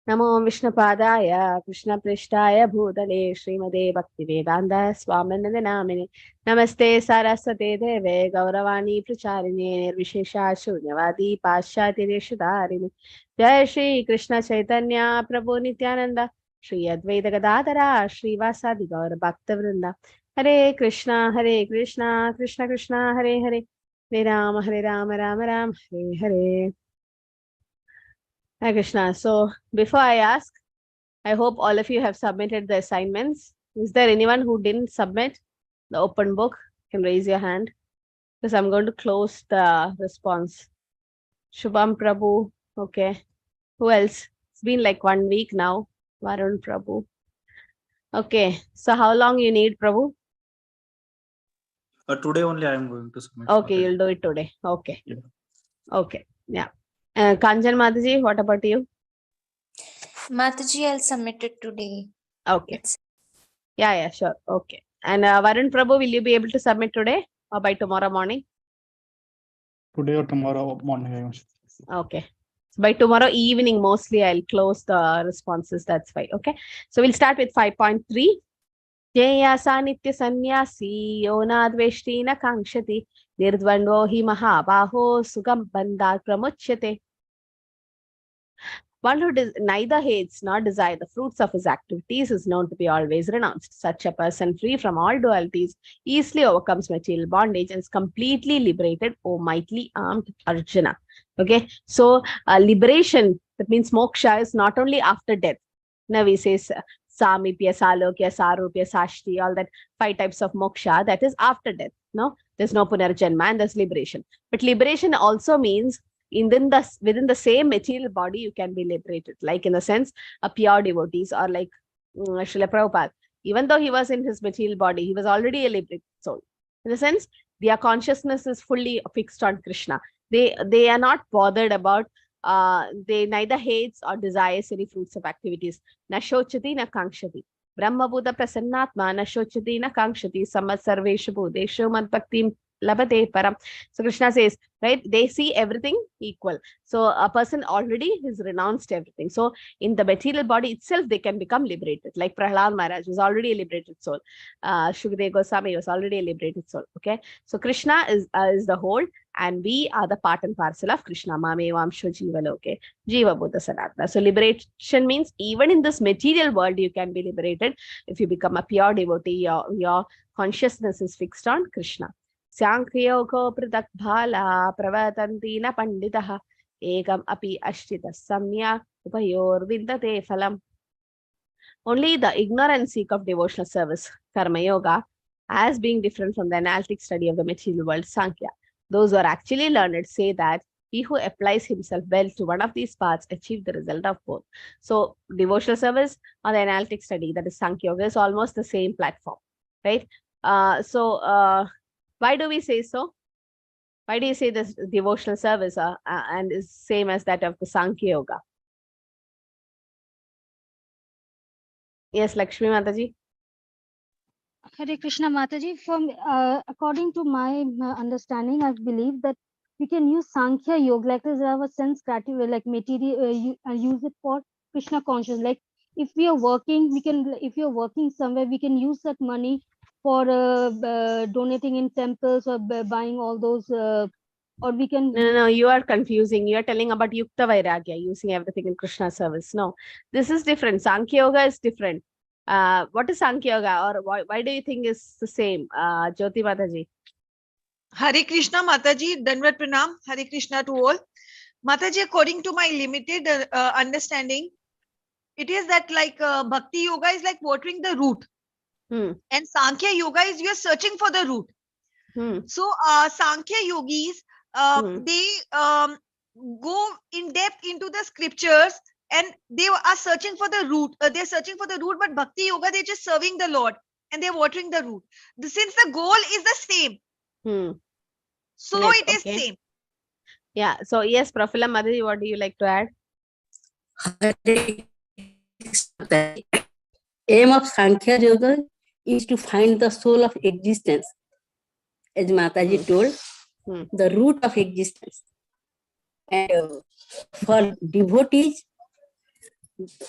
Namo Vishnupadaya, Krishna Prishtaya Bhutale, Srimade Bhaktivedanta Swaminatha Namine, Namaste Saraswate Deve, Gauravani Pracharine, Nirvishesha Shunyavadi, Paschati Reshudarini, Jai Shri Krishna Chaitanya, Prabhu Nityananda, Shri Advaita Gadadara, Shri Vasadi Gaura Bhaktavrinda, Hare Krishna, Krishna Krishna, Hare Hare, Hare Rama, Rama Rama, Hare Hare. Hare Krishna. So before I ask, I hope all of you have submitted the assignments. Is there anyone who didn't submit the open book? You can raise your hand because I'm going to close the response. Shubham Prabhu. Okay. Who else? It's been like 1 week now. Varun Prabhu. Okay. So how long you need, Prabhu? Today only I am going to submit. Okay, you'll do it today. Okay. Yeah. Okay. Yeah. Kanjan Mataji, what about you? Mataji, I'll submit it today. Okay. Yeah, sure. Okay. And Varun Prabhu, will you be able to submit today or by tomorrow morning? Today or tomorrow morning. Okay. So by tomorrow evening, mostly I'll close the responses. That's fine. Okay. So we'll start with 5.3. Jaya Sanitya Sanyasi Yonadveshti na Kankshati Nirdvandvo hi Mahabaho Sugam Bandha Pramuchyate. One who neither hates nor desires the fruits of his activities is known to be always renounced. Such a person, free from all dualities, easily overcomes material bondage and is completely liberated, O mightily armed Arjuna. Okay, so liberation, that means moksha, is not only after death. Now we say Samipya, Salokya, Sarupya, Shastri, all that 5 types of moksha, that is after death. No, there's no punarjanma and there's liberation. But liberation also means within the same material body, you can be liberated. Like in the sense, a pure devotees or like Srila Prabhupada, even though he was in his material body, he was already a liberated soul. In the sense, their consciousness is fully fixed on Krishna. They are not bothered about, they neither hates or desires any fruits of activities. Na shochati na kankshati. Brahma Buddha Prasannatma na shochati na kankshati samat sarveshu bhudeshu mad bhaktim labate param. So Krishna says, right, they see everything equal. So a person already has renounced everything. So in the material body itself, they can become liberated. Like Prahlad Maharaj was already a liberated soul. Shukadeva Goswami was already a liberated soul. Okay. So Krishna is the whole, and we are the part and parcel of Krishna. Mamevamsho jiva loke, jiva buddha sanatana. So liberation means even in this material world, you can be liberated if you become a pure devotee. Your consciousness is fixed on Krishna. Sankhyogo pradak bhala pravatanti na panditaha ekam api ashtita samya upayor vindate phalam. Only the ignorant seek of devotional service, karma yoga, as being different from the analytic study of the material world, Sankhya. Those who are actually learned say that he who applies himself well to one of these paths achieves the result of both. So devotional service or the analytic study, that is Sankhya Yoga, is almost the same platform, right? Why do we say so? Why do you say this devotional service and is same as that of the Sankhya Yoga? Yes, Lakshmi Mataji. Hare Krishna Mataji. According to my understanding, I believe that we can use Sankhya Yoga, like as our sense gratitude, like material, use it for Krishna consciousness. Like if we are working, if you're working somewhere, we can use that money for donating in temples or buying all those, or we can. No, you are confusing. You are telling about Yukta Vairagya, using everything in Krishna service. No, this is different. Sankhya Yoga is different. What is Sankhya Yoga, or why do you think it's the same? Jyoti Mataji. Hare Krishna Mataji, Danvat Pranam, Hare Krishna to all. Mataji, according to my limited understanding, it is that like Bhakti Yoga is like watering the root. And Sankhya Yoga is we are searching for the root. So Sankhya Yogis, they go in depth into the scriptures and they are searching for the root. They're searching for the root, but Bhakti Yoga, they're just serving the Lord and they're watering the root. Since the goal is the same. So yes, it is same. Yeah. So yes, Prafula Madhuri, what do you like to add? The aim of Sankhya Yoga is to find the soul of existence, as Mataji told, the root of existence. And for devotees,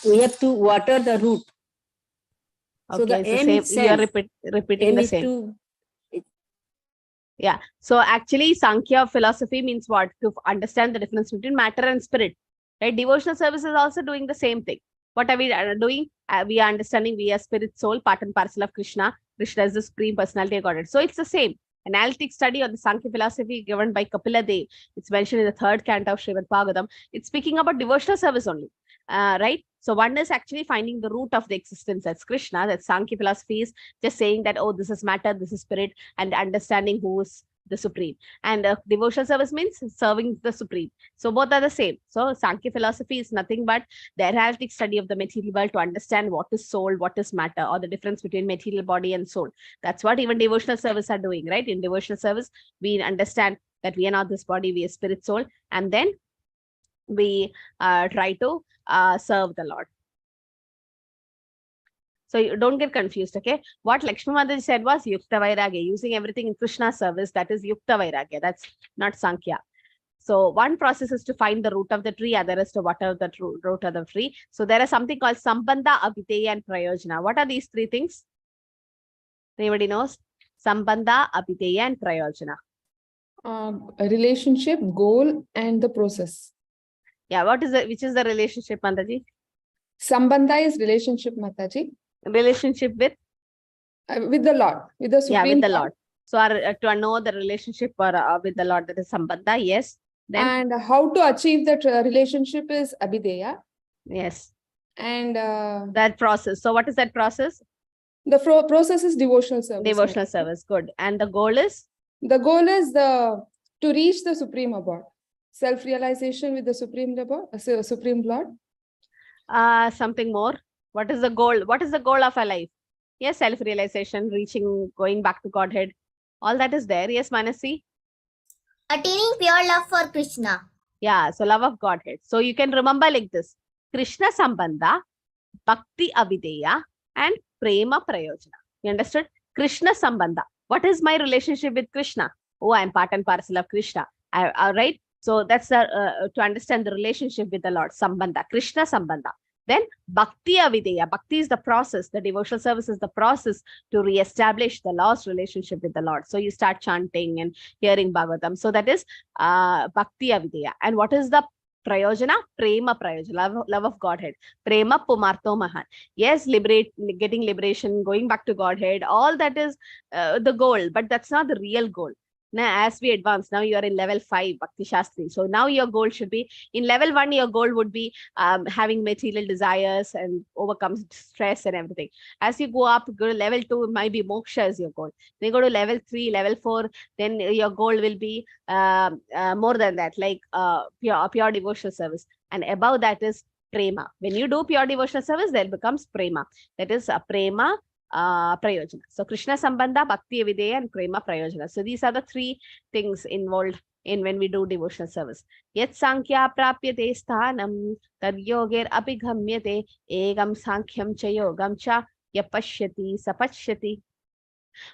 we have to water the root. So Okay, the it's the aim same. is You are sense. repeating Aim the is same. to Yeah. So actually, Sankhya philosophy means what? To understand the difference between matter and spirit. Right? Devotional service is also doing the same thing. What are we doing? We are understanding we are spirit, soul, part and parcel of Krishna. Krishna is the supreme personality of Godhead. So it's the same. Analytic study on the Sankhya philosophy given by Kapila Dev. It's mentioned in the third canto of Srimad Bhagavatam. It's speaking about devotional service only. Right? So one is actually finding the root of the existence. That's Krishna. That Sankhya philosophy is just saying that, oh, this is matter, this is spirit, and understanding who is the supreme. And devotional service means serving the supreme. So both are the same. So Sankhya philosophy is nothing but the analytic study of the material world to understand what is soul, what is matter, or the difference between material body and soul. That's what even devotional service are doing, right? In devotional service, we understand that we are not this body, we are spirit, soul, and then we try to serve the Lord. So you don't get confused, okay? What Lakshmi Mataji said was Yukta Vairagya, using everything in Krishna's service. That is Yukta Vairagya. That's not Sankhya. So one process is to find the root of the tree, other is to water the root of the tree. So there is something called Sambandha, Abhideya, and Prayojana. What are these three things? Anybody knows? Sambandha, Abhideya, and Prayojana. A relationship, goal, and the process. Yeah, which is the relationship, Mataji? Sambandha is relationship, Mataji. Relationship with the Lord, with the Supreme. Yeah, with the Lord. So to know the relationship with the Lord, that is Sambandha, yes. Then, and how to achieve that relationship is Abhideya. Yes. And that process. So what is that process? The process is devotional service. Devotional service, good. And the goal is? The goal is to reach the Supreme Abode. Self-realization with the Supreme Lord. Something more. What is the goal? What is the goal of our life? Yes, self-realization, reaching, going back to Godhead. All that is there. Yes, Manasi? Attaining pure love for Krishna. Yeah, so love of Godhead. So you can remember like this. Krishna Sambandha, Bhakti Avideya, and Prema Prayojana. You understood? Krishna Sambandha. What is my relationship with Krishna? Oh, I am part and parcel of Krishna. Right? So that's to understand the relationship with the Lord. Sambandha. Krishna Sambandha. Then Bhakti Avideya. Bhakti is the process. The devotional service is the process to re-establish the lost relationship with the Lord. So you start chanting and hearing Bhagavatam. So that is Bhakti Avideya. And what is the Prayojana? Prema Prayojana, love of Godhead. Prema Pumarto Mahan. Yes, getting liberation, going back to Godhead, all that is the goal, but that's not the real goal. Now, as we advance, now you are in level 5, Bhakti Shastri. So now your goal should be, in level 1, your goal would be having material desires and overcome stress and everything. As you go up, go to level 2, it might be moksha as your goal. Then go to level 3, level 4, then your goal will be more than that, like pure devotional service. And above that is prema. When you do pure devotional service, there becomes prema. That is prema Prayojana. So Krishna Sambandha, Bhakti Avideya, and Prema Prayojana. So these are the 3 things involved in when we do devotional service. Yet Sankhya Prapyate Sthanam Tad Yoger Abhighamyate Egam Sankhyam Cha Yogam Cha Yapashyati Sapashyati.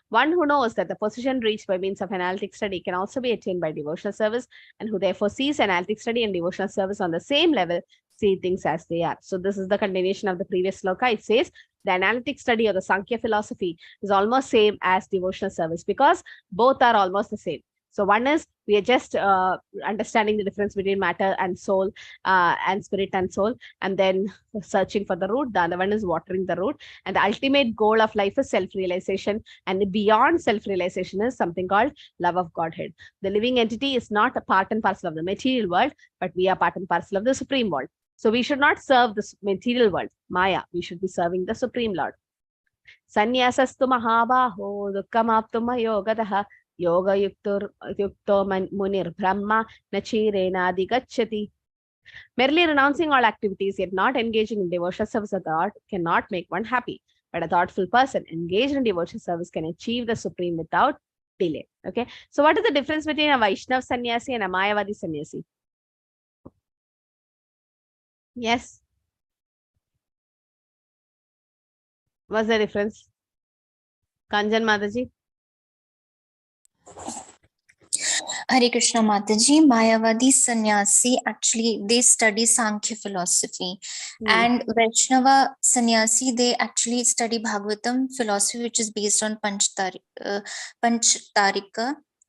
One who knows that the position reached by means of analytic study can also be attained by devotional service, and who therefore sees analytic study and devotional service on the same level, see things as they are. So this is the continuation of the previous sloka. It says the analytic study of the Sankhya philosophy is almost same as devotional service because both are almost the same. So one is we are just understanding the difference between matter and soul and spirit and soul, and then searching for the root. The other one is watering the root. And the ultimate goal of life is self-realization. And beyond self-realization is something called love of Godhead. The living entity is not a part and parcel of the material world, but we are part and parcel of the supreme world. So we should not serve the material world, Maya. We should be serving the Supreme Lord. Sanyasastu mahabaho dukkhamaptum yogadaha yoga yukto munir brahma nachirena digacchati. Merely renouncing all activities yet not engaging in devotional service of God cannot make one happy. But a thoughtful person engaged in devotional service can achieve the Supreme without delay. Okay. So what is the difference between a Vaishnav sannyasi and a Mayavadi sannyasi? Yes. What's the difference? Kanjan Mataji? Hare Krishna Mataji, Mayavadi sannyasi actually they study Sankhya philosophy, and Vaishnava sannyasi they actually study Bhagavatam philosophy, which is based on Panchtarika,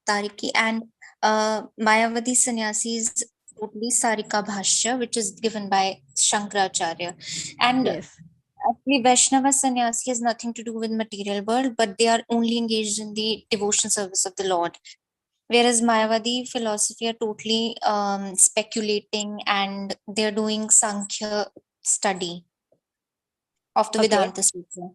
Tariki, and Mayavadi sannyasi is totally Sarika Bhashya, which is given by Shankaracharya, and Yes. actually Vaishnava sannyasi has nothing to do with material world, but they are only engaged in the devotion service of the Lord. Whereas Mayavadi philosophy are totally speculating, and they're doing Sankhya study of the Okay. Vedanta Sutra.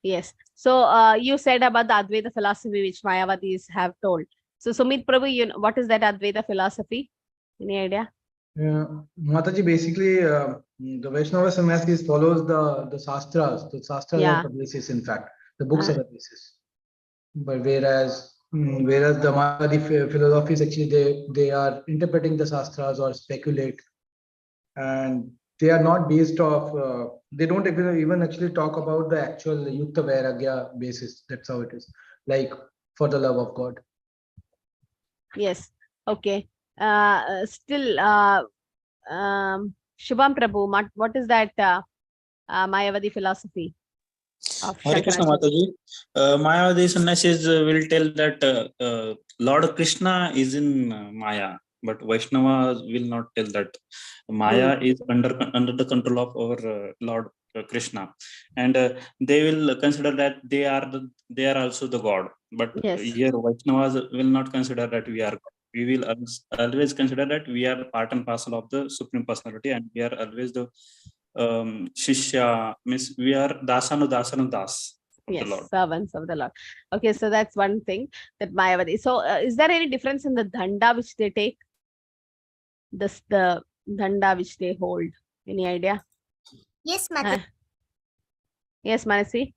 Yes. So you said about the Advaita philosophy which Mayavadis have told. So Sumit Prabhu, what is that Advaita philosophy? Any idea? Mataji, basically, the Vaishnava Sannyasis follows the Shastras. The Shastras Yeah. are the basis, in fact. The books are the basis. But whereas the Mayavadi philosophies, actually, they are interpreting the Shastras or speculate. And they are not based off, they don't even actually talk about the actual Yukta Vairagya basis. That's how it is. Like, for the love of God. Yes. Okay. Still, Shubham Prabhu, what is that Mayavadi philosophy of Hare Krishna Shankaracharya? Mataji. Mayavadi sannyasis will tell that Lord Krishna is in Maya, but Vaishnava will not tell that Maya is under the control of our Lord Krishna, and they will consider that they are also the God. But Yes. here Vaishnavas will not consider that we are God. We will always consider that we are part and parcel of the Supreme Personality, and we are always the Shishya, means we are dasanu das of Yes, the Lord. servants of the Lord. Okay, so that's one thing that Mayavadi. So is there any difference in the dhanda which they take? The dhanda which they hold? Any idea? Yes, Mataji. Yes, Manasi?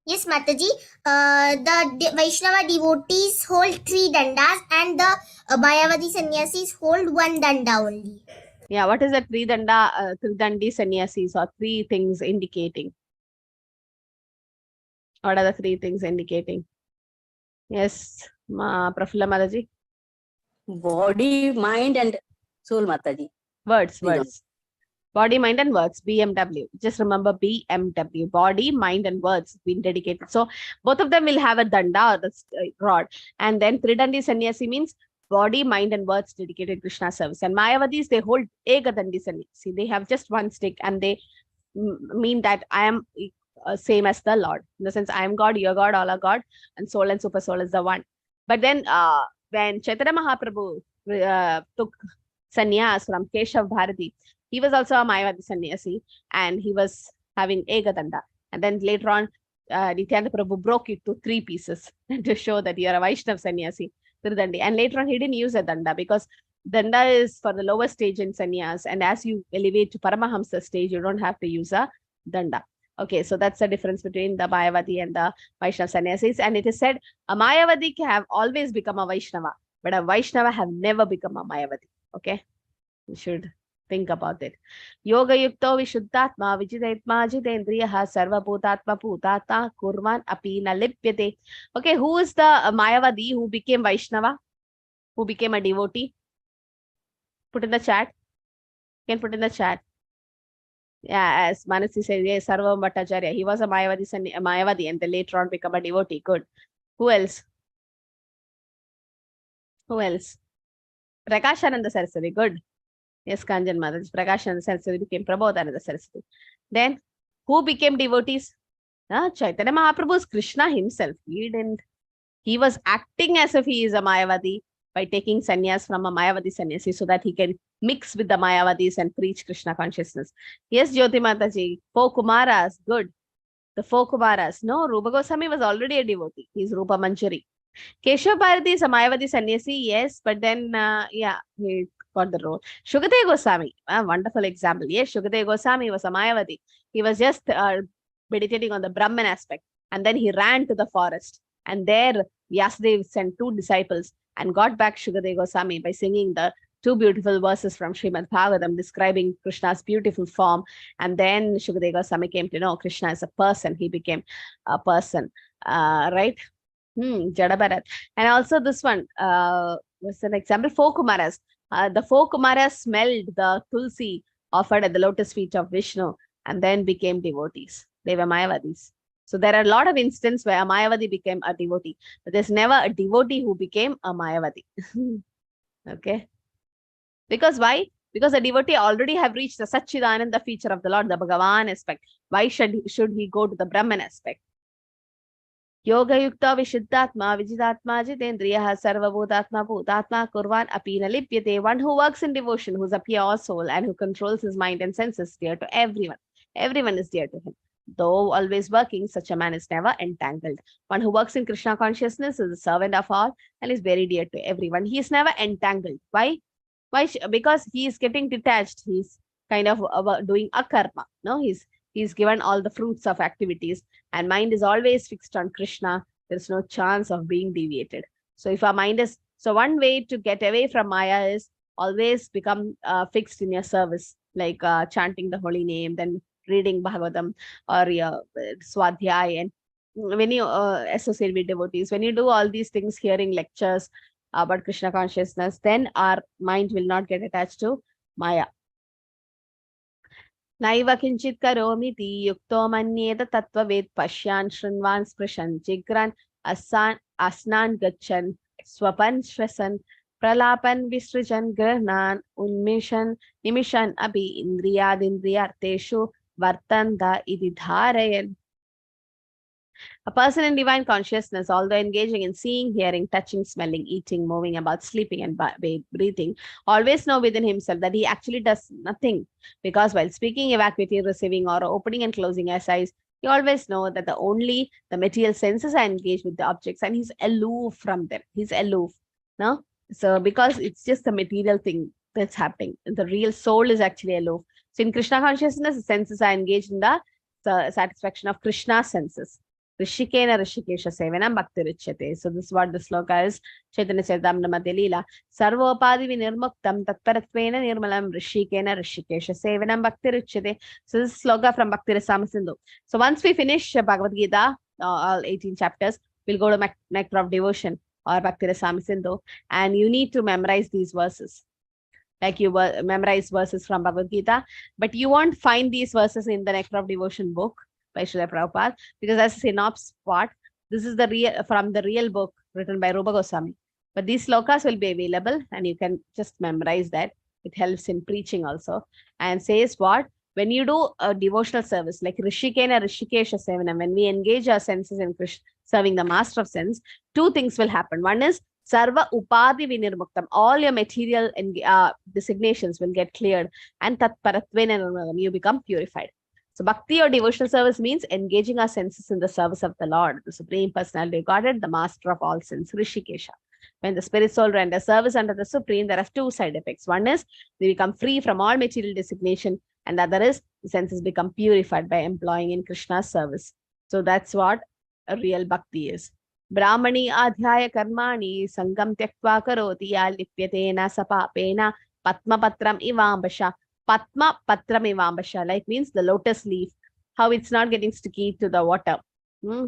Yes, Mataji. The Vaishnava devotees hold 3 dandas and the Mayavadi sannyasis hold 1 danda only. Yeah, what is that Tridandi sannyasis or 3 things indicating? What are the 3 things indicating? Yes, Prafulla Mataji? Body, mind, and soul, Mataji. Words. Body, mind, and words. BMW. Just remember BMW. Body, mind, and words been dedicated. So both of them will have a danda or the rod. And then Tridandi sannyasi means body, mind, and words dedicated Krishna service. And Mayavadis, they hold Ekadandi sannyasi. They have just one stick, and they mean that I am same as the Lord. In the sense, I am God, you're God, all are God, and soul and super soul is the one. But then when Chaitanya Mahaprabhu took sannyas from Keshav Bharati, he was also a Mayavadi sannyasi, and he was having Ekadanda. And then later on, Nityananda Prabhu broke it to 3 pieces to show that you are a Vaishnav sannyasi, Tridandi. And later on, he didn't use a danda because danda is for the lower stage in sannyas. And as you elevate to Paramahamsa stage, you don't have to use a danda. Okay, so that's the difference between the Mayavadi and the Vaishnava sannyasis. And it is said, a Mayavadi have always become a Vaishnava, but a Vaishnava have never become a Mayavadi. Okay, you should think about it. Yoga yukto vishuddhatma vijitatma jitendriyaha sarvabhutatma bhutata kurman apina lipyate. Okay, who is the Mayavadi who became Vaishnava? Who became a devotee? Put in the chat. You can put in the chat. Yeah, as Manasi says, yes, Sarvam Bhattacharya. He was a Mayavadi and then later on become a devotee. Good. Who else? Prakashananda Saraswati. Good. Yes, Kanjan Mataji. Prakashananda Saraswati became Prabodhananda Saraswati. Then, who became devotees? Chaitanya Mahaprabhu is Krishna himself. He was acting as if he is a Mayavadi by taking sannyas from a Mayavadi sannyasi so that he can mix with the Mayavadis and preach Krishna consciousness. Yes, Jyoti Mataji. 4 Kumaras. Good. The 4 Kumaras. No, Rupa Goswami was already a devotee. He's Rupa Manjari. Keshav Bharati is a Mayavadi sannyasi, yes, but then, he got the role. Shukadeva Goswami, a wonderful example. Yes, Shukadeva Goswami was a Mayavadi. He was just meditating on the Brahman aspect. And then he ran to the forest. And there, Vyasadeva sent 2 disciples and got back Shukadeva Goswami by singing the 2 beautiful verses from Srimad Bhagavatam describing Krishna's beautiful form. And then Shukadeva Goswami came to know Krishna as a person. He became a person, right? Jada Bharat. And also this one, what's an example? Four Kumaras. The four Kumaras smelled the tulsi offered at the lotus feet of Vishnu and then became devotees. They were Mayavadis. So there are a lot of instances where a Mayavadi became a devotee, but there's never a devotee who became a Mayavadi. Okay. Because why? Because the devotee already have reached the Satchidananda feature of the Lord, the Bhagavan aspect. Why should he go to the Brahman aspect? Yoga yukta vishuddhatma vijidatma jitendriya sarvabhutatma bhutatma kurvan apina lipyate. One who works in devotion, who's a pure soul and who controls his mind and senses, dear to everyone. Everyone is dear to him. Though always working, such a man is never entangled. One who works in Krishna consciousness is a servant of all and is very dear to everyone. He is never entangled. Why? Because he is getting detached. He's kind of doing a karma. No, he's given all the fruits of activities and mind is always fixed on Krishna. There's no chance of being deviated. So if our mind is, so one way to get away from Maya is always become fixed in your service, like chanting the holy name, then reading Bhagavatam or Swadhyay. And when you associate with devotees, when you do all these things, hearing lectures about Krishna consciousness, then our mind will not get attached to Maya. Naiva kinchit karomiti yukto manyeta tattvaved pashyan shrinvan sprishan jigran asnan gachan swapan shvasan pralapan visrijan grahnan unmishan nimishan abhi indriyadindriyarteshu vartanda idi dharayan. A person in divine consciousness, although engaging in seeing, hearing, touching, smelling, eating, moving about, sleeping, and breathing, always know within himself that he actually does nothing. Because while speaking, evacuating, receiving, or opening and closing his eyes, he always know that only the material senses are engaged with the objects and he's aloof from them. He's aloof. No? So because it's just the material thing that's happening. The real soul is actually aloof. So in Krishna consciousness, the senses are engaged in the satisfaction of Krishna's senses. Rishikena Rishikesha Sevanam Bhakti Richate. So this is what the sloka is. Chaitanya Charitamrita Madhya Leela. Sarvopadi Vinirmuktam Tatparatvena Nirmalam Rishikena Rishikesha Sevanam Bhakti Richate. So this is sloka from Bhakti Rasamrita Sindhu. So once we finish Bhagavad Gita, all 18 chapters, we'll go to Nectar of Devotion or Bhakti Rasamrita Sindhu. And you need to memorize these verses. Like you memorize verses from Bhagavad Gita, but you won't find these verses in the Nectar of Devotion book by Srila Prabhupada, because as a synopsis part, this is from the real book written by Rupa Goswami. But these slokas will be available and you can just memorize that. It helps in preaching also. And says what? When you do a devotional service, like Rishikena Rishikesha Sevanam, when we engage our senses in serving the master of sense, two things will happen. One is Sarva Upadi Vinirmuktam. All your material designations will get cleared, and Tatparatvena, you become purified. So Bhakti or devotional service means engaging our senses in the service of the Lord, the Supreme Personality of Godhead, the Master of all sins, Rishikesha. When the spirit soul renders service under the Supreme, there are two side effects. One is they become free from all material designation, and the other is the senses become purified by employing in Krishna's service. So that's what a real Bhakti is. Brahmani adhyaya karmani sangam tyaktva karoti alipyatena sapapena patma patram ivambasha. Patma patram ivambasha, like means the lotus leaf, how it's not getting sticky to the water.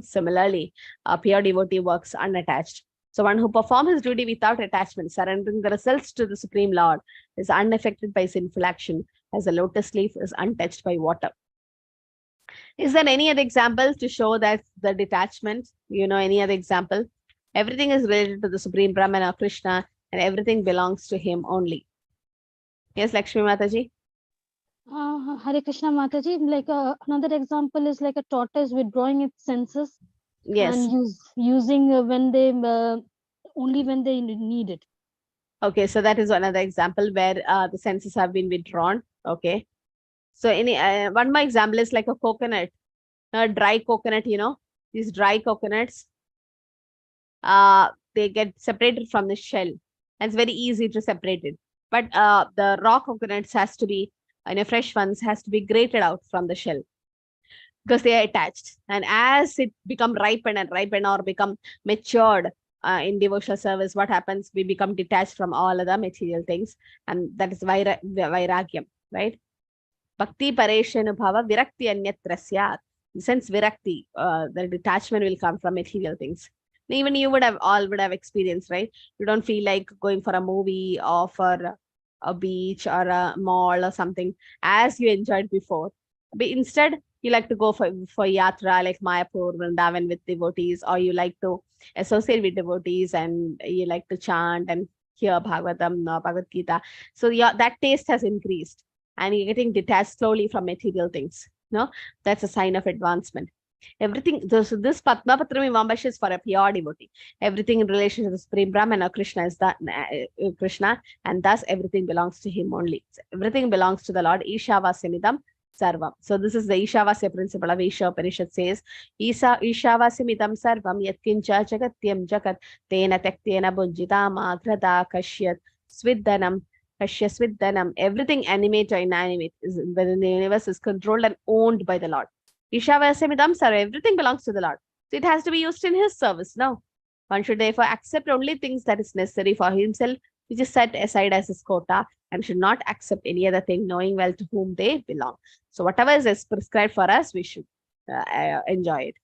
Similarly, a pure devotee works unattached. So one who performs his duty without attachment, surrendering the results to the Supreme Lord, is unaffected by sinful action, as the lotus leaf is untouched by water. Is there any other example to show that the detachment, any other example? Everything is related to the Supreme Brahman or Krishna, and everything belongs to him only. Yes, Lakshmi Mataji? Hare Krishna Mataji, like another example is like a tortoise withdrawing its senses. Yes. And using when they only when they need it. Okay, so that is another example where the senses have been withdrawn. Okay. So one more example is like a coconut, a dry coconut, these dry coconuts, they get separated from the shell. And it's very easy to separate it. But the raw coconuts has to be, fresh ones has to be grated out from the shell because they are attached. And as it become ripened or become matured in devotional service, what happens? We become detached from all other material things. And that is vairagyam, right? Bhakti pareshanubhava virakti anyatrasya. In the sense virakti, the detachment will come from material things. Even you would have experienced, right? You don't feel like going for a movie or for a beach or a mall or something as you enjoyed before. But instead, you like to go for yatra like Mayapur, Vrindavan with devotees, or you like to associate with devotees and you like to chant and hear Bhagavatam, Bhagavad Gita. So that taste has increased and you're getting detached slowly from material things. No, that's a sign of advancement. Everything, this Padmapatra Vambash is for a pure devotee. Everything in relation to the Supreme Brahman or Krishna is that Krishna, and thus everything belongs to him only. Everything belongs to the Lord. Ishavasyanidam Sarvam. So this is the Ishavasya principle of Isha Upanishad says, Ishavasyanidam Sarvam Yatkincha Jagatyam Jagat Tena Tektena Bunjitama Agrata Kashyat Sviddanam. Everything animate or inanimate is within the universe is controlled and owned by the Lord. Ishavasyanidam Sarvam, everything belongs to the Lord. So it has to be used in his service. No. One should therefore accept only things that is necessary for himself, which is set aside as his quota, and should not accept any other thing, knowing well to whom they belong. So whatever is prescribed for us, we should enjoy it.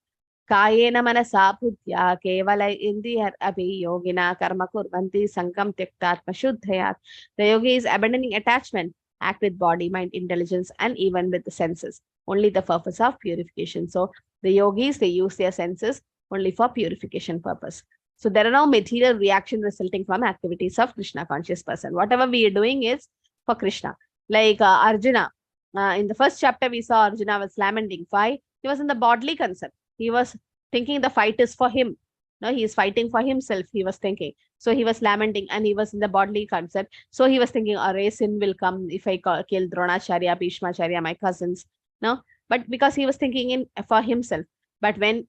Kayena manasa buddhya kevala indriyar abhi yogina karma kurvanti sankam tyaktatma shuddhayat. The yogi is abandoning attachment, act with body, mind, intelligence, and even with the senses. Only the purpose of purification. So the yogis, they use their senses only for purification purpose. So there are no material reaction resulting from activities of Krishna conscious person. Whatever we are doing is for Krishna. Like Arjuna, in the first chapter we saw Arjuna was lamenting. Why? He was in the bodily concept. He was thinking the fight is for him. No, he is fighting for himself, he was thinking. So he was lamenting and he was in the bodily concept. So he was thinking, a sin will come if I kill Dronacharya, Bhishmacharya, my cousins. No, but because he was thinking for himself. But when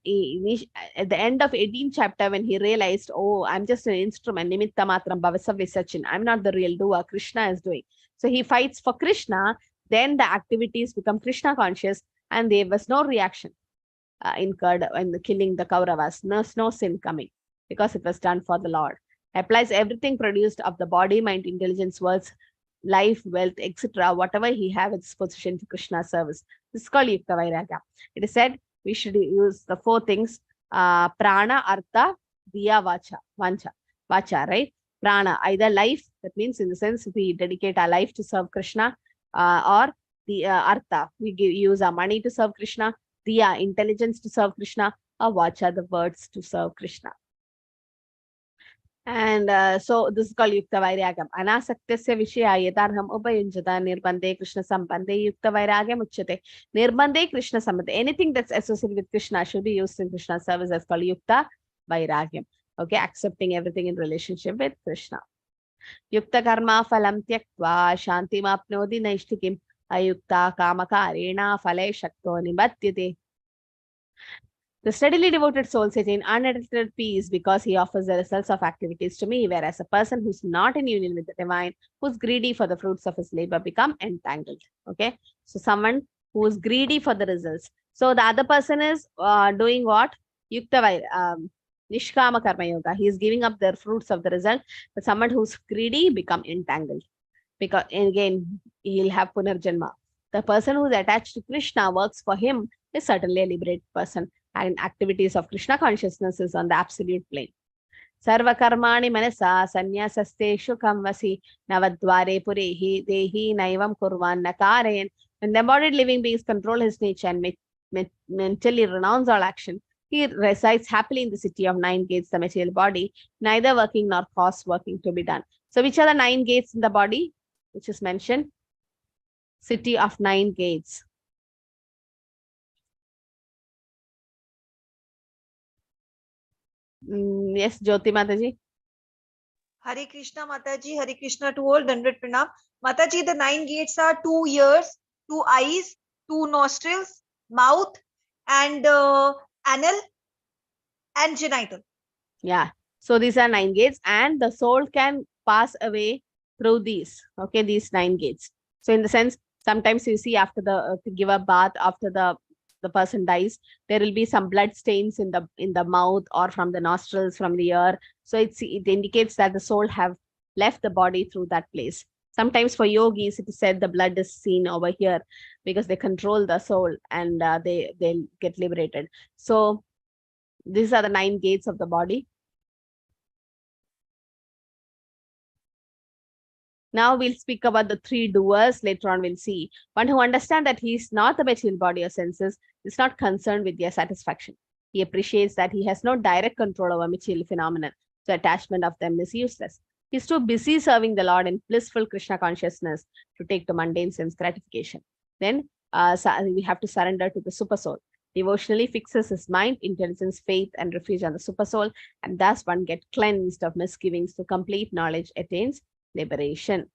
at the end of 18th chapter, when he realized, oh, I'm just an instrument, nimitta matram bhavasa visachin, I'm not the real doer, Krishna is doing. So he fights for Krishna, then the activities become Krishna conscious and there was no reaction incurred in killing the Kauravas. No sin coming because it was done for the Lord. Applies everything produced of the body, mind, intelligence, words, life, wealth, etc. Whatever he have its position to Krishna's service. This is called Yukta Vairagya. It is said we should use the 4 things, prana, artha, diya, vacha, right? Prana, either life, that means in the sense we dedicate our life to serve Krishna, or the artha, we use our money to serve Krishna, diya, intelligence to serve Krishna, or vacha, the words to serve Krishna. And so this is called Yukta Vairagam. Anasaktasya Vishaya Yadarham Upayunjata Nirbande Krishna Sambande Yukta Vairagam Uchate. Nirbande Krishna Sambande. Anything that's associated with Krishna should be used in Krishna's service as called Yukta Vairagam. Okay, accepting everything in relationship with Krishna. Yukta Karma Phalam Tyaktva Shanti Mapnodi Naishtikim Ayukta Kamakarena Phale Shakto Nibatyate. The steadily devoted soul sits in unadulterated peace because he offers the results of activities to me, whereas a person who's not in union with the divine, who's greedy for the fruits of his labor, become entangled. Okay, so someone who is greedy for the results. So the other person is doing what? Yukta Nishkama Karma Yoga. He is giving up the fruits of the result, but someone who's greedy become entangled. Because again, he'll have Punarjanma. The person who's attached to Krishna works for him is certainly a liberated person. And activities of Krishna consciousness is on the absolute plane. Sarva karmani manasa sanyasasteshu kamvasi navadvare purehi dehi naivam kurvan nakarayan. When the embodied living beings control his nature and mentally renounce all action, he resides happily in the city of 9 gates, the material body, neither working nor cause working to be done. So which are the 9 gates in the body, which is mentioned? City of 9 gates. Yes, Jyoti Mataji. Hare Krishna Mataji, Hare Krishna to all, Dandvat Pranam. Mataji, the 9 gates are 2 ears, 2 eyes, 2 nostrils, mouth, and anal, and genital. Yeah. So these are 9 gates, and the soul can pass away through these. Okay, these 9 gates. So in the sense, sometimes you see after the to give a bath, after the person dies, there will be some blood stains in the mouth or from the nostrils, from the ear. So it indicates that the soul have left the body through that place. Sometimes for yogis, it is said the blood is seen over here because they control the soul and they'll get liberated. So These are the 9 gates of the body. Now we'll speak about the 3 doers. Later on, we'll see. One who understands that he is not the material body or senses is not concerned with their satisfaction. He appreciates that he has no direct control over material phenomena, so attachment of them is useless. He is too busy serving the Lord in blissful Krishna consciousness to take to mundane sense gratification. Then we have to surrender to the super soul. Devotionally fixes his mind, intelligence, faith, and refuge on the super soul, and thus one gets cleansed of misgivings to complete knowledge attains liberation.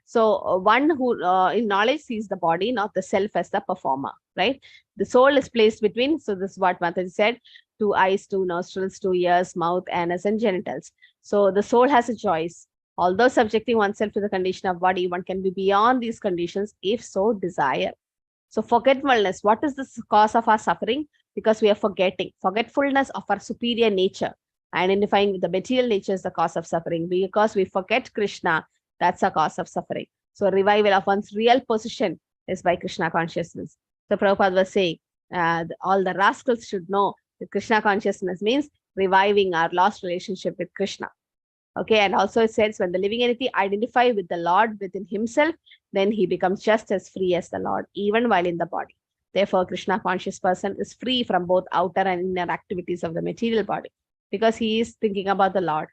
So one who in knowledge sees the body, not the self as the performer, right? The soul is placed between, so this is what Mataji said, 2 eyes, 2 nostrils, 2 ears, mouth, anus, and genitals. So the soul has a choice. Although subjecting oneself to the condition of body, one can be beyond these conditions if so desire. So forgetfulness, what is the cause of our suffering? Because we are forgetting. Forgetfulness of our superior nature. Identifying with the material nature is the cause of suffering. Because we forget Krishna, that's a cause of suffering. So revival of one's real position is by Krishna consciousness. So Prabhupada was saying, all the rascals should know that Krishna consciousness means reviving our lost relationship with Krishna. Okay, and also it says when the living entity identify with the Lord within himself, then he becomes just as free as the Lord, even while in the body. Therefore, Krishna conscious person is free from both outer and inner activities of the material body, because he is thinking about the Lord.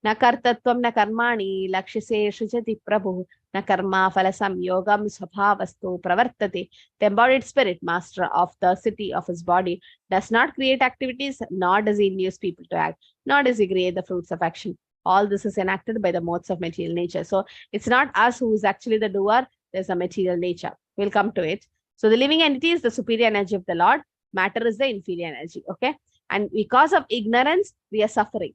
Na kartatvam na karmani lakshise shrujati prabhu na karma phala samyogam svabhavastu pravartate. The embodied spirit, master of the city of his body, does not create activities, nor does he induce people to act, nor does he create the fruits of action. All this is enacted by the modes of material nature. So it's not us who is actually the doer, there's a material nature. We'll come to it. So the living entity is the superior energy of the Lord, matter is the inferior energy. Okay. And because of ignorance, we are suffering.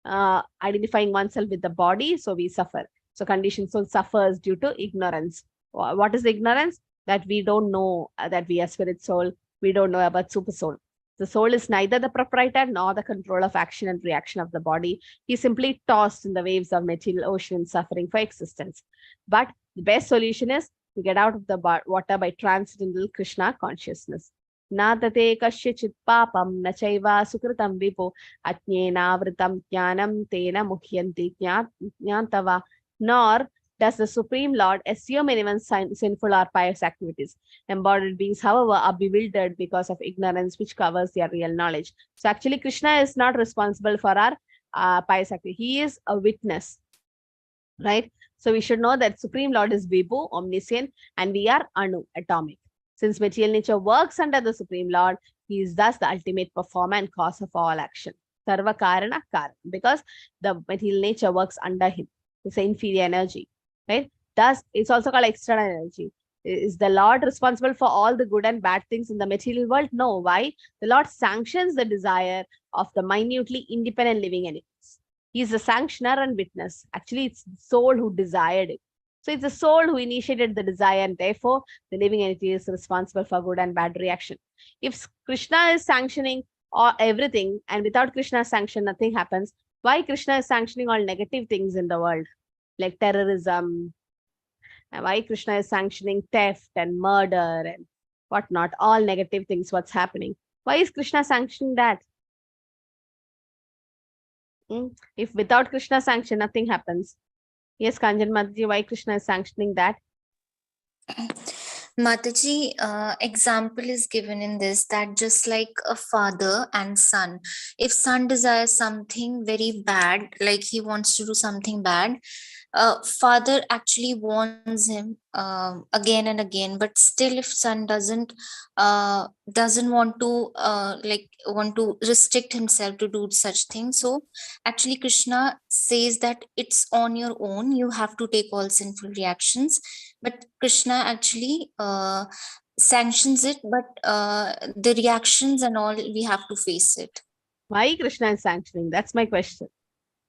Identifying oneself with the body, so we suffer. So conditioned soul suffers due to ignorance. What is the ignorance? That we don't know that we are spirit soul. We don't know about super soul. The soul is neither the proprietor nor the control of action and reaction of the body. He is simply tossed in the waves of material ocean, suffering for existence. But the best solution is to get out of the water by transcendental Krishna consciousness. Nadate kasyachit papam nachaiva sukritam vipo atnyena vritam jnanam tena muhyanti jnantava. Nor does the Supreme Lord assume anyone's sinful or pious activities. Embodied beings, however, are bewildered because of ignorance which covers their real knowledge. So actually, Krishna is not responsible for our pious activity. He is a witness, right? So we should know that Supreme Lord is Vibhu, omniscient, and we are Anu, atomic. Since material nature works under the Supreme Lord, he is thus the ultimate performer and cause of all action. Sarva Karana Karana, because the material nature works under him. It's an inferior energy. Right? Thus, it's also called external energy. Is the Lord responsible for all the good and bad things in the material world? No. Why? The Lord sanctions the desire of the minutely independent living entities. He is the sanctioner and witness. Actually, it's the soul who desired it. So it's the soul who initiated the desire, and therefore the living entity is responsible for good and bad reaction. If Krishna is sanctioning everything, and without Krishna's sanction, nothing happens, why Krishna is sanctioning all negative things in the world? Like terrorism, and why Krishna is sanctioning theft and murder and whatnot, all negative things, what's happening. Why is Krishna sanctioning that? If without Krishna sanction, nothing happens. Yes, Kanjan Mataji, why Krishna is sanctioning that? Mataji, example is given in this, that just like a father and son, if son desires something very bad, like he wants to do something bad, father actually warns him again and again, but still if son doesn't want to restrict himself to do such things, so actually Krishna says that it's on your own, you have to take all sinful reactions. But Krishna actually sanctions it, but the reactions and all, we have to face it. Why Krishna is sanctioning? That's my question.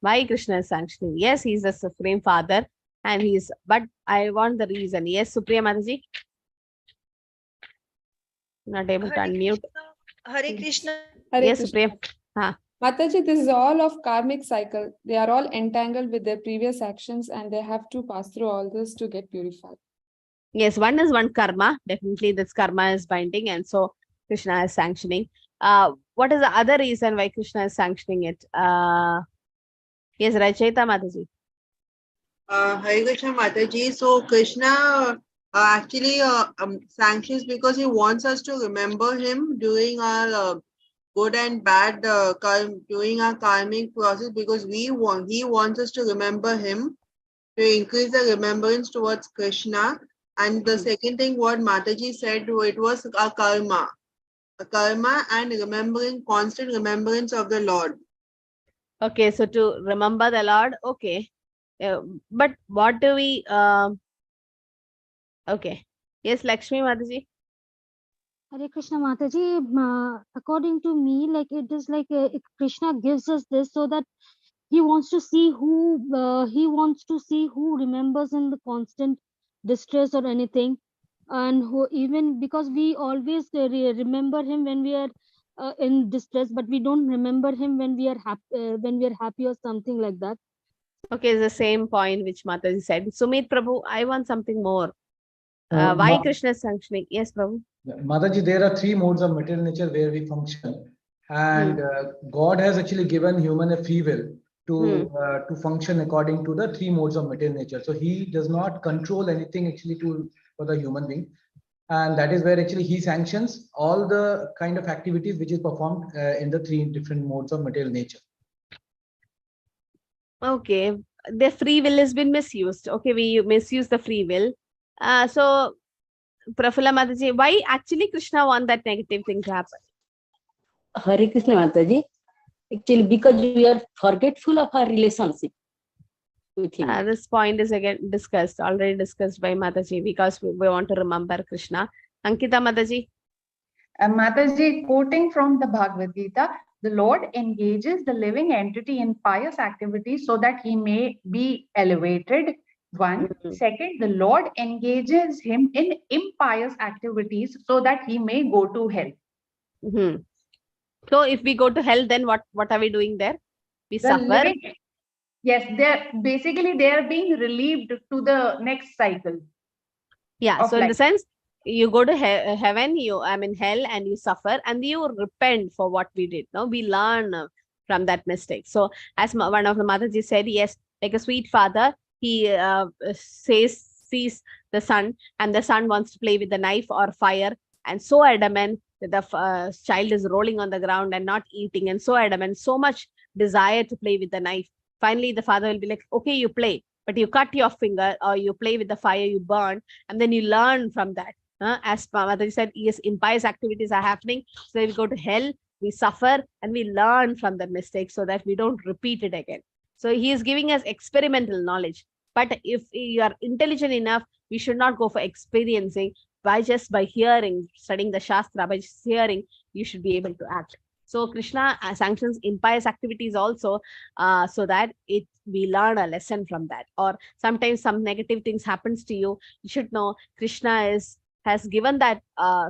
Why Krishna is sanctioning? Yes, he's the Supreme Father, and but I want the reason. Yes, Supriya Mataji? Not able to unmute. Hare Krishna. Yes, Supriya. Mataji, this is all of karmic cycle. They are all entangled with their previous actions, and they have to pass through all this to get purified. Yes, one karma. Definitely this karma is binding, and so Krishna is sanctioning. what is the other reason why Krishna is sanctioning it? Yes, Rachita Mataji. Hare Krishna Mataji. So Krishna actually sanctions because he wants us to remember him during our good and bad during our karmic process, because he wants us to remember him, to increase the remembrance towards Krishna. And the second thing what Mataji said, it was a karma and constant remembrance of the Lord. Okay, so to remember the Lord, okay. But what do we, okay. Yes, Lakshmi Mataji. Hare Krishna Mataji, according to me, like it is like Krishna gives us this so that he wants to see who remembers in the constant distress or anything, and who, even because we always remember him when we are in distress, but we don't remember him when we are happy or something like that. Okay, it's the same point which Mataji said. Sumit Prabhu, I want something more. Why Krishna is sanctioning? Yes, Prabhu. Mataji, there are three modes of material nature where we function, and God has actually given human a free will to function according to the three modes of material nature. So he does not control anything actually for the human being, and that is where actually he sanctions all the kind of activities which is performed in the three different modes of material nature. Okay, the free will has been misused. Okay, we misuse the free will. So, Prafulla Mataji, why actually Krishna want that negative thing to happen? Hare Krishna Mataji, actually because we are forgetful of our relationship with him. This point is again already discussed by Mataji, because we want to remember Krishna. Ankita Mataji. Mataji, quoting from the Bhagavad Gita, the Lord engages the living entity in pious activities so that he may be elevated. One. Second, the Lord engages him in impious activities so that he may go to hell. So if we go to hell, then what are we doing there? We suffer. Yes, they are being relieved to the next cycle. Yeah, so in the sense, you go to heaven, hell, and you suffer, and you repent for what we did. No, we learn from that mistake. So as one of the Mataji said, yes, like a sweet father, he sees the son, and the son wants to play with the knife or fire, and so adamant that the child is rolling on the ground and not eating, and so adamant, so much desire to play with the knife. Finally, the father will be like, okay, you play, but you cut your finger, or you play with the fire, you burn, and then you learn from that. As Mataji said, yes, impious activities are happening. So we go to hell, we suffer, and we learn from the mistake so that we don't repeat it again. So he is giving us experimental knowledge. But if you are intelligent enough, we should not go for experiencing. By hearing, studying the Shastra, by just hearing, you should be able to act. So Krishna sanctions impious activities also, so that we learn a lesson from that. Or sometimes some negative things happens to you, you should know Krishna has given that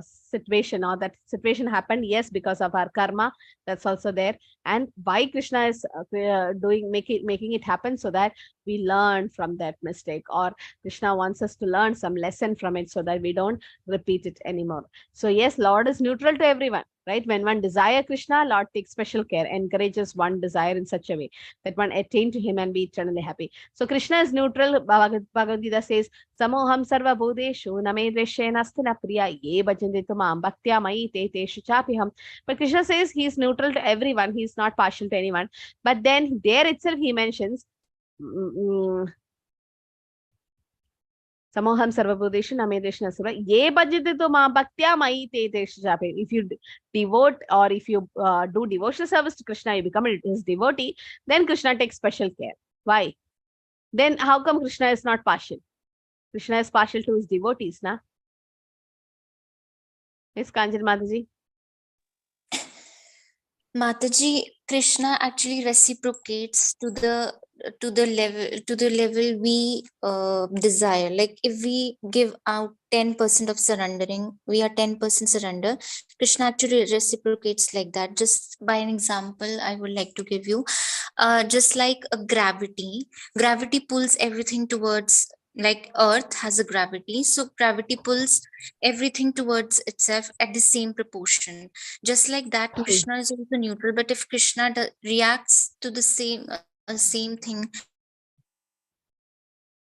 situation, or that situation happened, yes, because of our karma. That's also there. And why Krishna is making it happen, so that we learn from that mistake, or Krishna wants us to learn some lesson from it so that we don't repeat it anymore. So yes, Lord is neutral to everyone, right? When one desire Krishna, Lord takes special care, encourages one desire in such a way that one attain to him and be eternally happy. So Krishna is neutral. Bhagavad Gita says, Samoham sarva bhudeshu name dveshena priya ye bhajante tumam bhaktya mai te teshu chapiham. But Krishna says he is neutral to everyone. He is not partial to anyone. But then there itself he mentions, Samoham sarvabhudeshu namedeshna sura ye bhajate tumam bhaktya mai te teshu chapiham. If you devote, or if you do devotional service to Krishna, you become his devotee, then Krishna takes special care. Why? Then how come Krishna is not partial? Krishna is partial to his devotees, na? Yes, Kanjan Mataji. Mataji, Krishna actually reciprocates to the level we desire. Like if we give out 10% of surrendering, we are 10% surrender. Krishna actually reciprocates like that. Just by an example, I would like to give you, just like a gravity pulls everything towards Like earth has a gravity, so gravity pulls everything towards itself at the same proportion. Just like that, Krishna is also neutral, but if Krishna reacts to the same thing,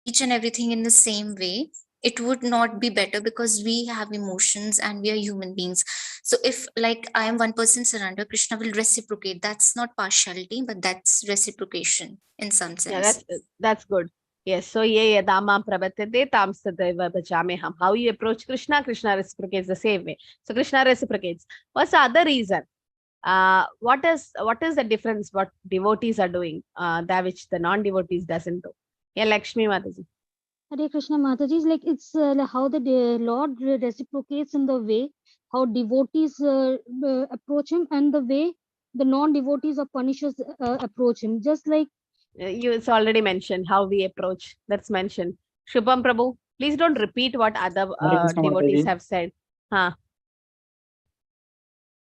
each and everything in the same way, it would not be better, because we have emotions and we are human beings. So if like I am one person surrender, Krishna will reciprocate. That's not partiality, but that's reciprocation in some sense. Yeah, that's good. Yes. So ye yadamam pravatete tam sadaiva bhajameham. How you approach Krishna, Krishna reciprocates the same way. So Krishna reciprocates. What's the other reason? What is the difference what devotees are doing, that which the non-devotees doesn't do? Yeah, Lakshmi Mataji. Hare Krishna Mataji, is like it's like how the Lord reciprocates in the way how devotees approach him, and the way the non-devotees or punishers approach him. Just like It's already mentioned how we approach. That's mentioned. Shubham Prabhu, please don't repeat what other Hare Krishna devotees Mataji. have said.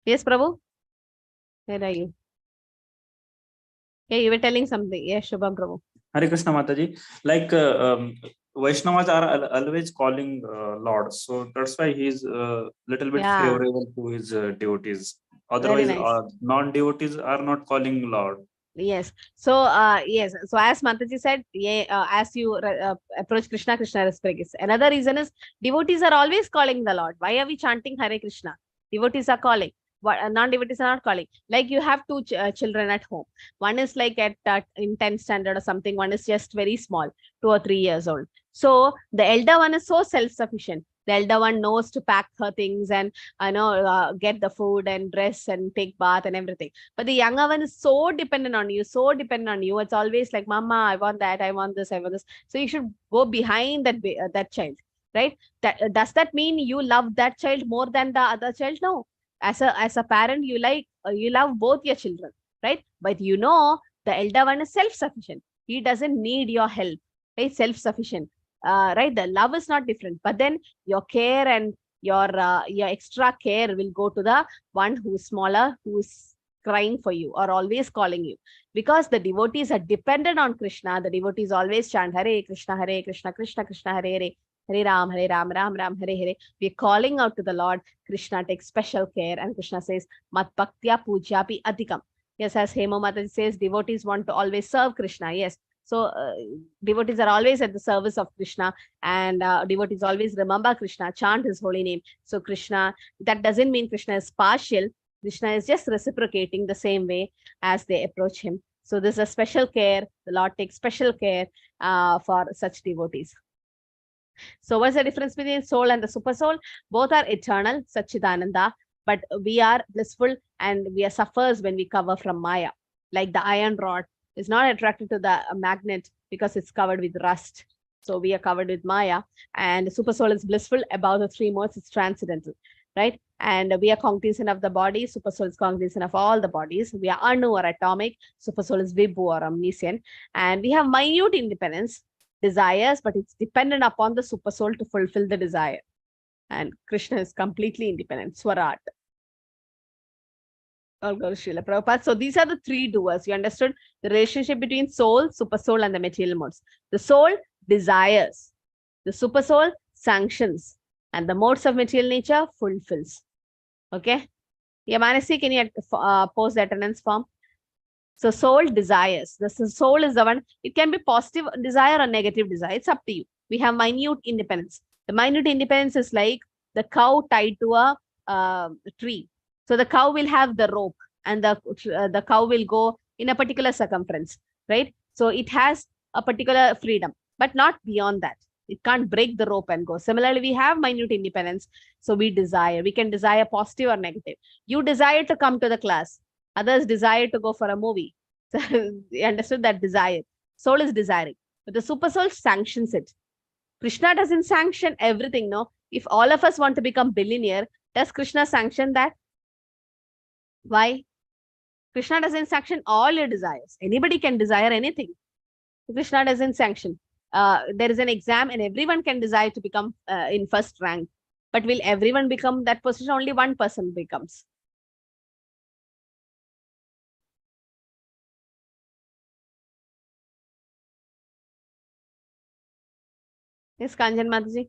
Yes, Prabhu? Where are you? Yeah, you were telling something. Yes, Shubham Prabhu. Hare Krishna Mataji. Like Vaishnavas are always calling Lord, so that's why he's little bit Yeah. favorable to his devotees. Otherwise, Very nice. non-devotees are not calling Lord. Yes. So, yes. So, as Mataji said, as you approach Krishna, Krishna reciprocates. Another reason is devotees are always calling the Lord. Why are we chanting Hare Krishna? Devotees are calling. Non-devotees are not calling. Like you have two children at home. One is like at in 10th standard or something. One is just very small, 2 or 3 years old. So the elder one is so self-sufficient. The elder one knows to pack her things and get the food and dress and take bath and everything. But the younger one is so dependent on you, so dependent on you. It's always like, Mama, I want that, I want this, I want this. So you should go behind that child, right? Does that mean you love that child more than the other child? No. As a parent, you love both your children, right? But the elder one is self-sufficient. He doesn't need your help, right? Self-sufficient, right? The love is not different, but then your care and your extra care will go to the one who's smaller, who's crying for you or always calling you. Because the devotees are dependent on Krishna, the devotees always chant Hare Krishna, Krishna Krishna, Hare Hare, Hare Ram, Ram Ram, Hare Hare. We're calling out to the Lord. Krishna takes special care, and Krishna says, Mat Bhaktya Pujyapi Adhikam. Yes, as Hema Mataji says, devotees want to always serve Krishna. Yes. So devotees are always at the service of Krishna, and devotees always remember Krishna, chant his holy name. So Krishna, that doesn't mean Krishna is partial. Krishna is just reciprocating the same way as they approach him. So there's a special care. The Lord takes special care for such devotees. So what's the difference between soul and the super soul? Both are eternal, Satchidananda, but we are blissful and we are suffers when we cover from Maya. Like the iron rod is not attracted to the magnet because it's covered with rust. So we are covered with Maya, and the super soul is blissful. Above the three modes, it's transcendental, right? And we are cognizant of the body. Super soul is cognizant of all the bodies. We are anu or atomic. Super soul is vibhu or omniscient. And we have minute independence, desires, but it's dependent upon the super soul to fulfill the desire. And Krishna is completely independent, Swarat. So these are the three doers. You understood the relationship between soul, super soul, and the material modes. The soul desires, the super soul sanctions, and the modes of material nature fulfills. Okay. Yeah, Manasi, can you post the attendance form? So soul desires. The soul is the one. It can be positive desire or negative desire. It's up to you. We have minute independence. The minute independence is like the cow tied to a tree. So the cow will have the rope, and the cow will go in a particular circumference, right? So it has a particular freedom, but not beyond that. It can't break the rope and go. Similarly, we have minute independence. So we desire. We can desire positive or negative. You desire to come to the class. Others desire to go for a movie. So you understood that desire. Soul is desiring, but the super soul sanctions it. Krishna doesn't sanction everything, no? If all of us want to become billionaire, does Krishna sanction that? Why? Krishna doesn't sanction all your desires. Anybody can desire anything. Krishna doesn't sanction. There is an exam and everyone can desire to become in first rank. But will everyone become that position? Only one person becomes. Yes, Kanjan Mataji.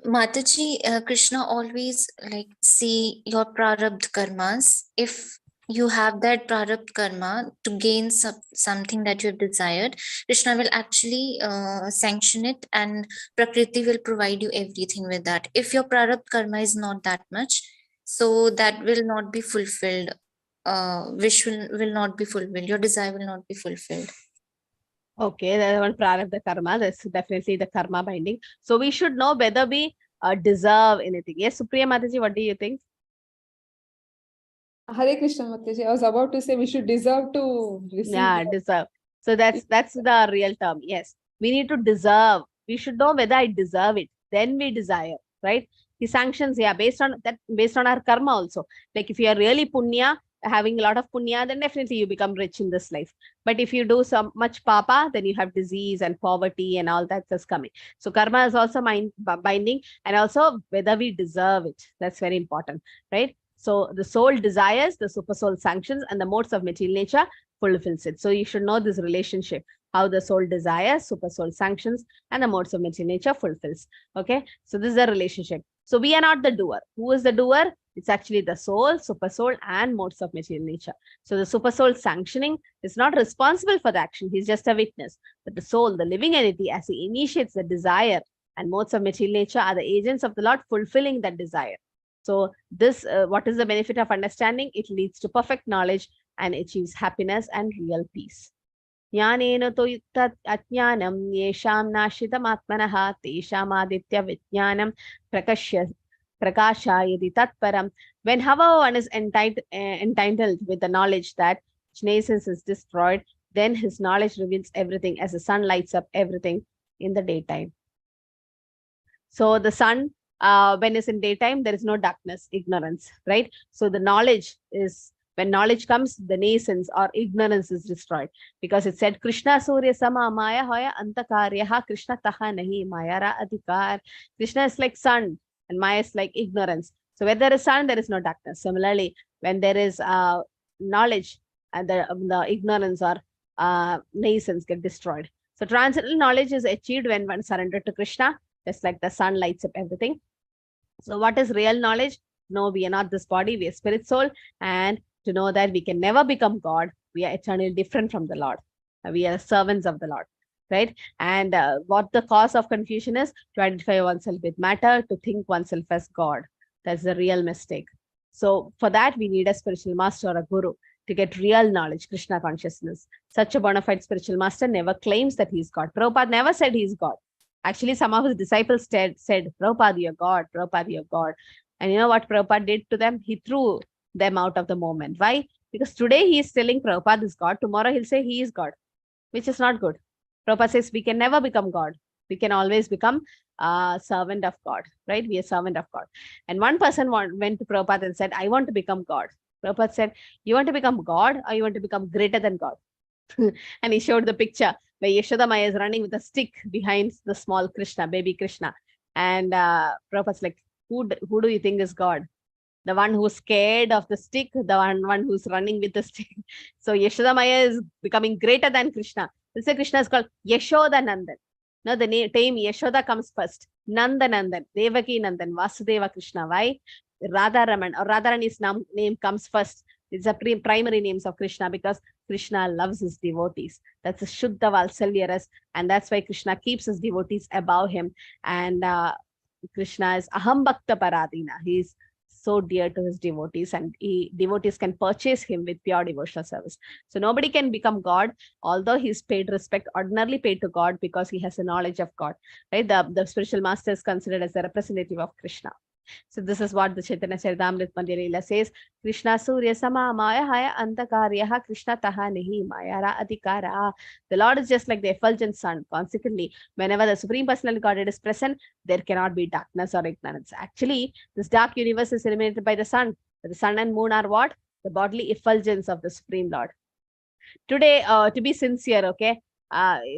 Mataji, Krishna always like see your prarabdha karmas. If you have that prarabdha karma to gain something that you have desired, Krishna will actually sanction it, and Prakriti will provide you everything with that. If your prarabdha karma is not that much, so that will not be fulfilled. Wish will not be fulfilled. Your desire will not be fulfilled. Okay, that one prarabdha karma. That's definitely the karma binding. So we should know whether we deserve anything. Yes, Supriya Mataji, what do you think? Hare Krishna Mataji, I was about to say we should deserve to receive. Yeah, deserve. So that's the real term. Yes, we need to deserve. We should know whether I deserve it. Then we desire, right? He sanctions, yeah, based on that, based on our karma also. Like if you are really punya, having a lot of punya, then definitely you become rich in this life. But if you do so much papa, then you have disease and poverty and all that's coming. So karma is also binding, and also whether we deserve it. That's very important, right? So the soul desires, the super soul sanctions, and the modes of material nature fulfills it. So you should know this relationship, how the soul desires, super soul sanctions, and the modes of material nature fulfills. Okay, so this is the relationship. So we are not the doer. Who is the doer? It's actually the soul, super soul, and modes of material nature. So the super soul sanctioning is not responsible for the action. He's just a witness. But the soul, the living entity, as he initiates the desire, and modes of material nature are the agents of the Lord fulfilling that desire. So this, what is the benefit of understanding? It leads to perfect knowledge and achieves happiness and real peace. Jnanena to tat ajnanam yesham nashitam atmanaha tesham aditya vijnanam prakashayadi tatparam. When however one is entitled with the knowledge that nascence is destroyed, then his knowledge reveals everything as the sun lights up everything in the daytime. So the sun, when it's in daytime, there is no darkness, ignorance, right? So the knowledge is, when knowledge comes, the nascence or ignorance is destroyed, because it said Krishna Surya Sama Maya Hoya Antakaryaha Krishna Taha Nahi Mayara Adhikar. Krishna is like sun and Maya is like ignorance. So where there is sun, there is no darkness. Similarly, when there is knowledge, and the ignorance or nascence get destroyed. So transcendental knowledge is achieved when one surrendered to Krishna, just like the sun lights up everything. So what is real knowledge? No, we are not this body, we are spirit soul, and to know that we can never become God, we are eternally different from the Lord. We are servants of the Lord, right? And what the cause of confusion is? To identify oneself with matter, to think oneself as God. That's the real mistake. So for that, we need a spiritual master or a guru to get real knowledge, Krishna consciousness. Such a bona fide spiritual master never claims that he's God. Prabhupada never said he's God. Actually, some of his disciples said, Prabhupada, you're God, Prabhupada, you're God. And you know what Prabhupada did to them? He threw them out of the moment. Why? Because today he is telling Prabhupada is God. Tomorrow he'll say he is God, which is not good. Prabhupada says we can never become God. We can always become a servant of God, right? We are servant of God. And one person went to Prabhupada and said, I want to become God. Prabhupada said, you want to become God or you want to become greater than God? And he showed the picture where Yashoda Maya is running with a stick behind the small Krishna, baby Krishna. And Prabhupada's like, who do you think is God? The one who's scared of the stick, the one who's running with the stick. So Yashoda Maya is becoming greater than Krishna. This Krishna is called Yashoda Nandan. Now the name Yashoda comes first. Nanda Nandan, Devaki Nandan, Vasudeva Krishna. Why? Radha Raman or Radharani's name comes first. It's a primary names of Krishna because Krishna loves his devotees. That's a Shuddha Valsalyaras, and that's why Krishna keeps his devotees above him. And Krishna is Aham Bhakta Paradina. He's so dear to his devotees, and devotees can purchase him with pure devotional service. So nobody can become God, although he's paid respect, ordinarily paid to God because he has a knowledge of God. Right? The spiritual master is considered as the representative of Krishna. So this is what the Chaitanya Charitamrita Madhya Leela says. Krishna Surya Sama Maya Haya Antakaryaha Krishna Taha Nahi Mayara Adhikara. The Lord is just like the effulgent sun. Consequently, whenever the Supreme Personality Godhead is present, there cannot be darkness or ignorance. Actually, this dark universe is illuminated by the sun. The sun and moon are what? The bodily effulgence of the Supreme Lord. Today, to be sincere, okay,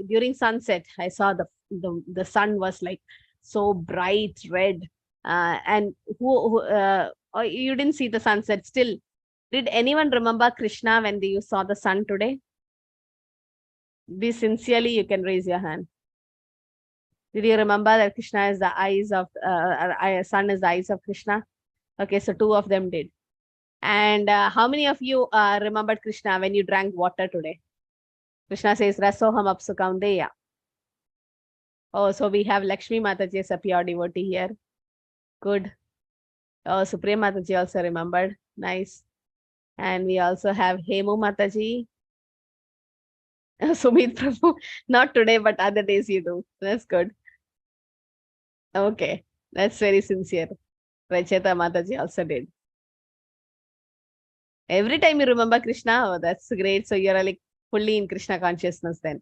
during sunset, I saw the sun was like so bright red. And you didn't see the sunset still. Did anyone remember Krishna when you saw the sun today? Be sincerely, you can raise your hand. Did you remember that Krishna is the eyes of, sun is the eyes of Krishna? Okay, so 2 of them did. And how many of you remembered Krishna when you drank water today? Krishna says, Rasoham Apsukaundeya. Oh, so we have Lakshmi Mataji as a pure devotee here. Good. Oh, Supreme Mataji also remembered. Nice. And we also have Hemu Mataji. Sumit Prabhu. Not today, but other days you do. That's good. Okay. That's very sincere. Racheta Mataji also did. Every time you remember Krishna, oh, that's great. So you're like fully in Krishna consciousness then.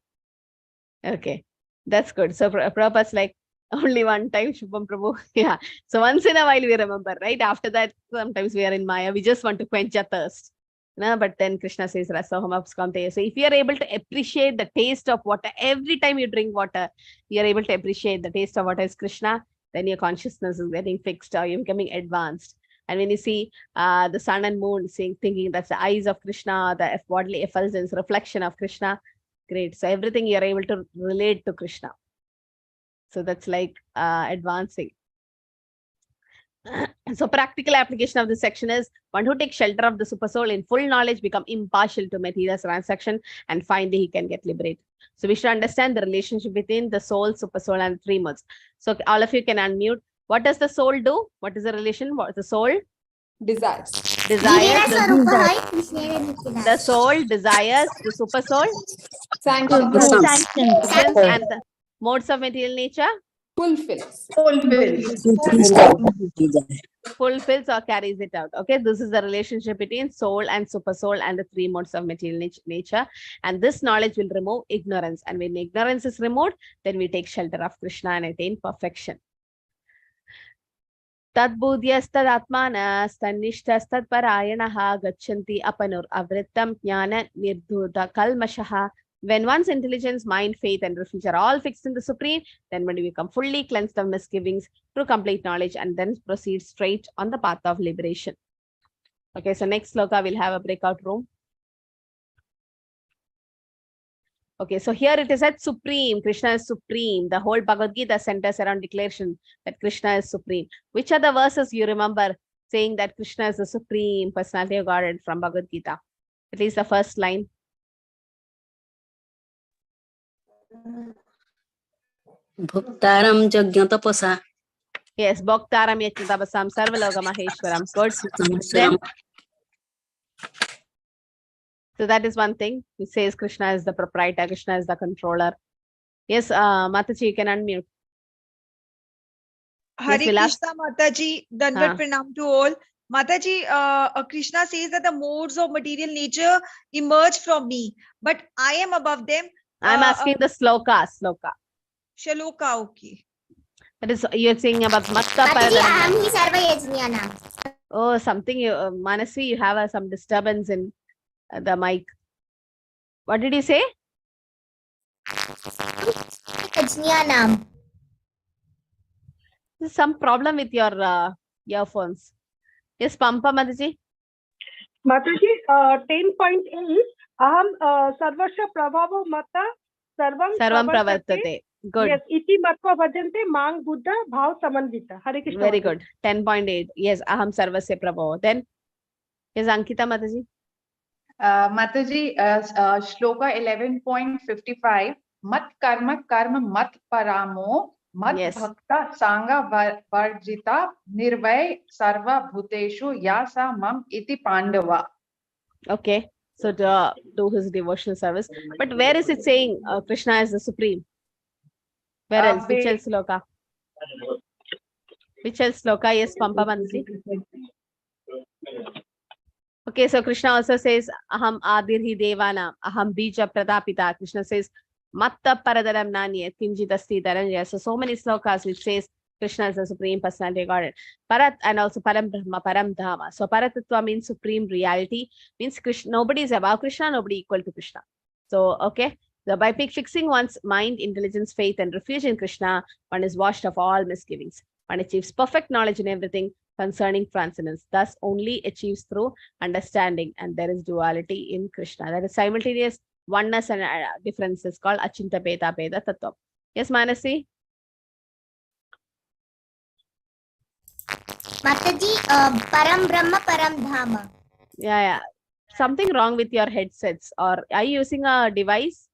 Okay. That's good. So Prabhupada's like, only one time, Shubham Prabhu. Yeah. So once in a while we remember, right? After that, sometimes we are in Maya. We just want to quench our thirst. No, but then Krishna says, Rasoham Apsukaunteya. So if you are able to appreciate the taste of water, every time you drink water, you are able to appreciate the taste of water is Krishna, then your consciousness is getting fixed or you're becoming advanced. And when you see the sun and moon, thinking that's the eyes of Krishna, the bodily effulgence, reflection of Krishna, great. So everything you're able to relate to Krishna. So that's like advancing. So practical application of this section is one who takes shelter of the super soul in full knowledge become impartial to material transaction and finally he can get liberated. So we should understand the relationship between the soul, super soul and 3 modes. So all of you can unmute. What does the soul do? What is the relation? What the soul? Desires. Desires. The soul desires the super soul. Sanctions. And the modes of material nature? Fulfills or carries it out. Okay, this is the relationship between soul and super soul and the 3 modes of material nature. And this knowledge will remove ignorance. And when ignorance is removed, then we take shelter of Krishna and attain perfection. Tadbudhyastad-atmanas-tannishtastad-parayanaha gachanti apanur avrittam jnana nirdhuta kalmashaha. When one's intelligence, mind, faith, and refuge are all fixed in the Supreme, then when we become fully cleansed of misgivings through complete knowledge and then proceed straight on the path of liberation. Okay, so next sloka we'll have a breakout room. Okay, so here it is at Supreme. Krishna is Supreme. The whole Bhagavad Gita centers around declaration that Krishna is Supreme. Which are the verses you remember saying that Krishna is the Supreme Personality of Godhead from Bhagavad Gita? At least the first line. Bhaktaram Jagnatapasa. Yes, Bhaktaram Yajnatapasam Sarvaloka Maheshwaram. Good. Then, so that is one thing. It says Krishna is the proprietor, Krishna is the controller. Yes, Mataji, you can unmute. Hare Krishna, Mataji, Dandavat Pranam to all. Mataji, Krishna says that the modes of material nature emerge from me, but I am above them. I'm asking the sloka. Shaloka, okay. That is, you're saying about Matta Paradhanam. Oh, something, Manasvi, you have some disturbance in the mic. What did you say? There's some problem with your earphones. Yes, Pampa Mataji. Mataji, 10.8. Aham sarvasya prabhavo mata sarvam pravartate. Good. Yes, iti matva bhajante mang buddha bhav samandita. Hare Krishna. Very good. 10.8. Yes, aham sarvasya prabhavo. Then, yes, Ankita Mataji. Mataji, shloka 11.55. Mat karma mat paramo mat bhakta sanga varjita nirvay sarva bhuteshu yasa mam iti pandava. Okay, so to do his devotional service. But where is it saying Krishna is the Supreme? Where else? Which else sloka? Which else sloka? Yes, Pampa Mataji. Okay, so Krishna also says, Aham Adirhi Devana, Aham Bija Pradapita. Krishna says, Matta Paradaram Nani, Kinjitasti Dharanja. So many slokas which says Krishna is the Supreme Personality of Godhead. Parat and also Param Brahma, Param Dhamma. So Paratatva means supreme reality, means Krishna, nobody is above Krishna, nobody equal to Krishna. So, okay. So by fixing one's mind, intelligence, faith, and refuge in Krishna, one is washed of all misgivings. One achieves perfect knowledge in everything concerning transcendence, thus only achieves through understanding, and there is duality in Krishna. That is simultaneous oneness and differences called Achinta Beda Beda Tattva. Yes, Manasi? Mataji, Param Brahma, Param Dhama. Yeah. Something wrong with your headsets, or are you using a device?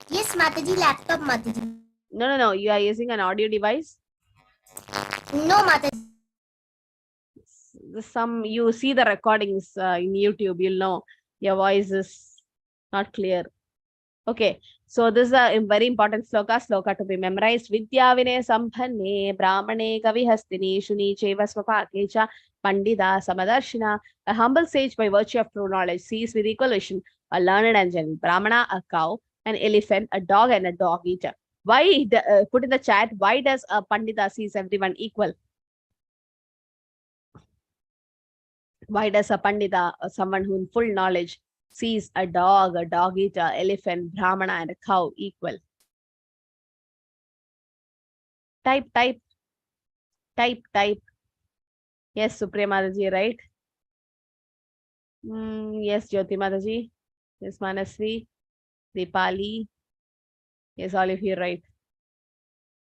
Yes, Mataji, laptop, Mataji. No. You are using an audio device. No, Mataji. You see the recordings in YouTube, you'll know your voice is not clear. Okay, so this is a very important sloka to be memorized. Vidya Vinay Samphanne Brahmane Kavihastini Shuni Cheva Swapakecha Pandita Samadarshina. A humble sage by virtue of true knowledge sees with equal vision a learned angel, Brahmana, a cow, an elephant, a dog, and a dog eater. Why, put in the chat, why does a Pandita sees everyone equal? Why does a Pandita, someone who in full knowledge, sees a dog eater, elephant, Brahmana, and a cow equal? Type. Yes, Supriya Mataji, right? Yes, Jyoti Mataji. Yes, Manasvi. Dipali. Yes, all of you, right?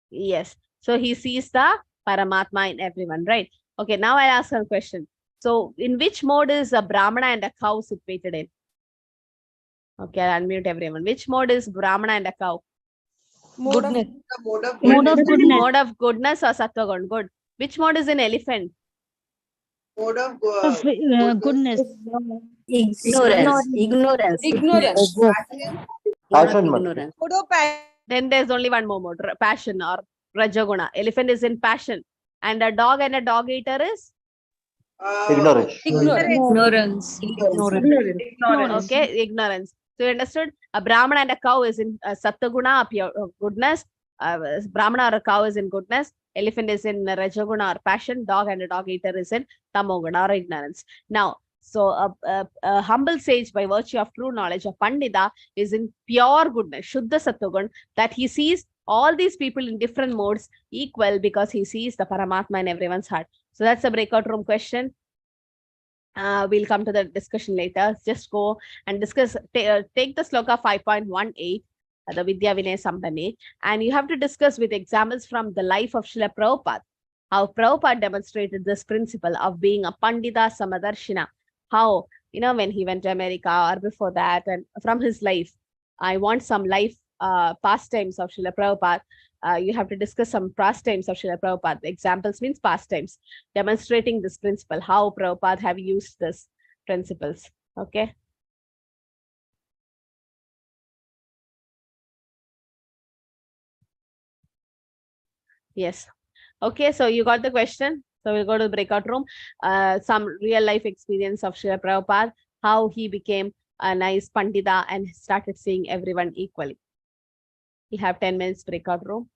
Yes. So he sees the Paramatma in everyone, right? Okay, now I'll ask a question. So in which mode is a Brahmana and a cow situated in? Okay, I'll unmute everyone. Which mode is Brahmana and a cow? Goodness. Mode of Mode of goodness. Mode of goodness or Sattvagun? Good. Which mode is in elephant? mode of Goodness. Ignorance. Ignorance. Passion. Ignorance. Then there's only one more mode, passion or Rajaguna. Elephant is in passion. And a dog eater is? Ignorance. Ignorance. Okay, ignorance. So you understood? A Brahmana and a cow is in Sattaguna, pure goodness. Brahmana or a cow is in goodness. Elephant is in Rajaguna or passion. Dog and a dog eater is in Tamoguna or ignorance. Now, so a humble sage by virtue of true knowledge of Pandita is in pure goodness, Shuddha Sattvagun, that he sees all these people in different modes equal because he sees the Paramatma in everyone's heart. So that's a breakout room question. We'll come to the discussion later. Just go and discuss, take the sloka 5.18, the Vidya Vinay Sambhane, and you have to discuss with examples from the life of Srila Prabhupada, how Prabhupada demonstrated this principle of being a Pandita Samadarshina, how, when he went to America or before that, and from his life. I want some life pastimes of Srila Prabhupada. You have to discuss some pastimes of Srila Prabhupada. Examples means pastimes, demonstrating this principle, how Prabhupada have used this principles. Okay. Yes. Okay, so you got the question. So we'll go to the breakout room. Some real life experience of Srila Prabhupada, how he became a nice Pandita and started seeing everyone equally. We have 10 minutes breakout room.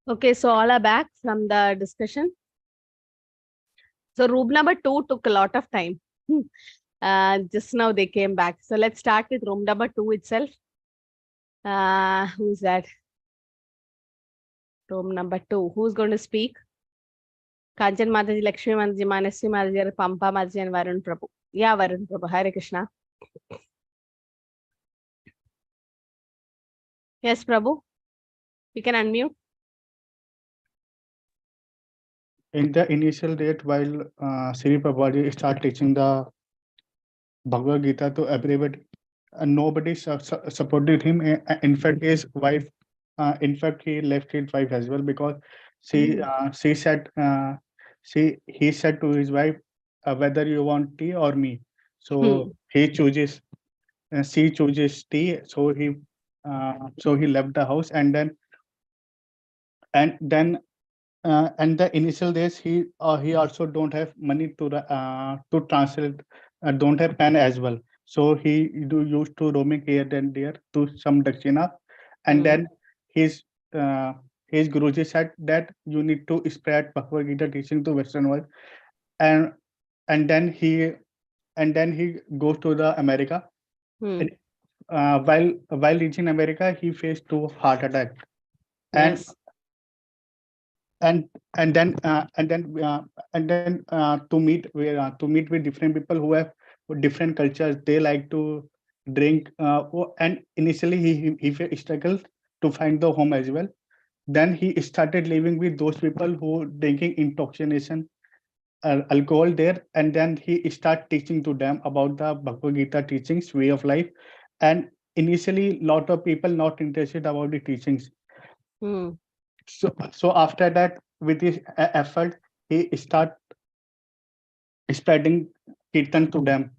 Okay, so all are back from the discussion. So room number 2 took a lot of time. Just now they came back. So let's start with room number 2 itself. Who's that? Room number 2. Who's going to speak? Kanchan Mataji, Lakshmi Mataji, Manasvi Mataji, Pampa Mataji, and Varun Prabhu. Yeah, Varun Prabhu. Hare Krishna. Yes, Prabhu. You can unmute. In the initial date, while Sri Prabhupada started teaching the Bhagavad Gita to everybody, nobody supported him. In fact, his wife, he left his wife as well, because he said to his wife, whether you want tea or me. So she chooses tea. So he left the house, and then and the initial days, he also don't have money to translate, don't have pen as well. So he used to roaming here and there to some dakshina, and then his Guruji said that you need to spread Bhagavad Gita teaching to Western world, and then he goes to the America. And, while reaching America, he faced 2 heart attacks, and Yes. and then to meet with different people who have different cultures. They like to drink, and initially he struggled to find the home as well. Then he started living with those people who drinking intoxication, alcohol there, and then he start teaching to them about the Bhagavad Gita teachings, way of life. And initially lot of people not interested about the teachings. So after that, with his effort, he start spreading kirtan to them,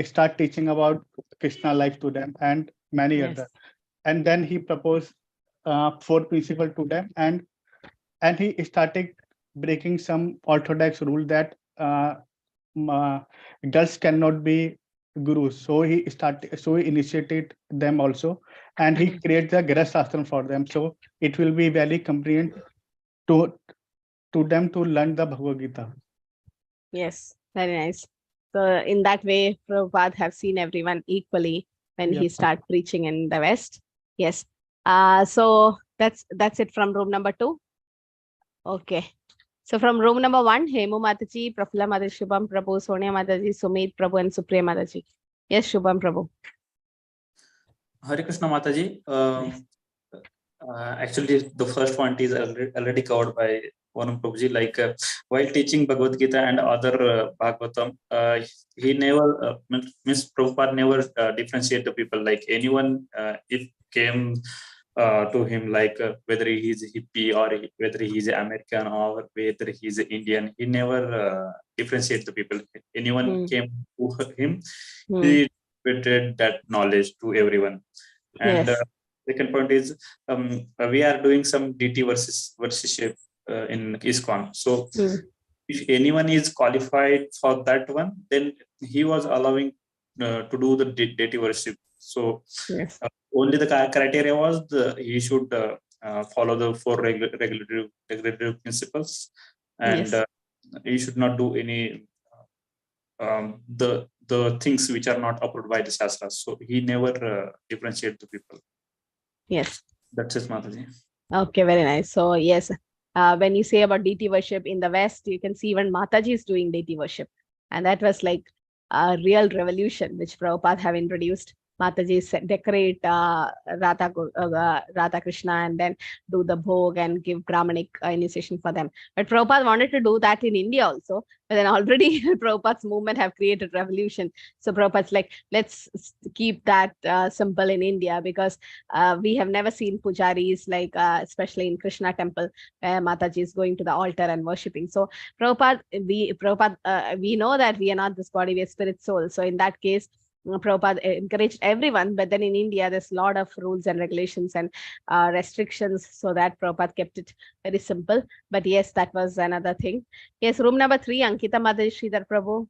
start teaching about Krishna life to them, and many other. And then he proposed 4 principles to them, and he started breaking some orthodox rule that girls cannot be gurus. So he initiated them also, and he created the Grihasthashram for them. So it will be very convenient to them to learn the Bhagavad Gita. Yes, very nice. So in that way, Prabhupada have seen everyone equally when he start preaching in the West. Yes. So that's it from room number 2. Okay. So from room number 1, Hemu Mataji, Prafula Mataji, Shubham Prabhu, Sonia Mataji, Sumit Prabhu, and Supriya Mataji. Yes, Shubham Prabhu. Hare Krishna Mataji. Actually, the first point is already covered by Varun Prabhuji. Like while teaching Bhagavad Gita and other Bhagavatam, he never Miss Prabhupada never differentiate the people. Like anyone, if came to him, like whether he's a hippie or whether he's American or whether he's Indian, he never differentiate the people. Anyone came to him, he spread that knowledge to everyone. And second point is we are doing some DT versus in ISKCON. So if anyone is qualified for that one, then he was allowing to do the DT worship. So only the criteria was he should follow the 4 regulatory principles, and he should not do any the things which are not approved by the Shastras. So he never differentiate the people. Yes. That's it, Mataji. Okay, very nice. So yes, when you say about deity worship in the West, you can see even Mataji is doing deity worship. And that was like a real revolution, which Prabhupada have introduced. Mataji decorate Radha Krishna and then do the bhog and give Brahmanic initiation for them. But Prabhupada wanted to do that in India also. But then already Prabhupada's movement have created revolution. So Prabhupada's like, let's keep that simple in India, because we have never seen pujaris, like especially in Krishna temple, where Mataji is going to the altar and worshipping. So Prabhupada, we know that we are not this body, we are spirit soul. So in that case, Prabhupada encouraged everyone, but then in India, there's a lot of rules and regulations and restrictions, so that Prabhupada kept it very simple. But yes, that was another thing. Yes, room number 3, Ankita Mataji, Sridhar Prabhu,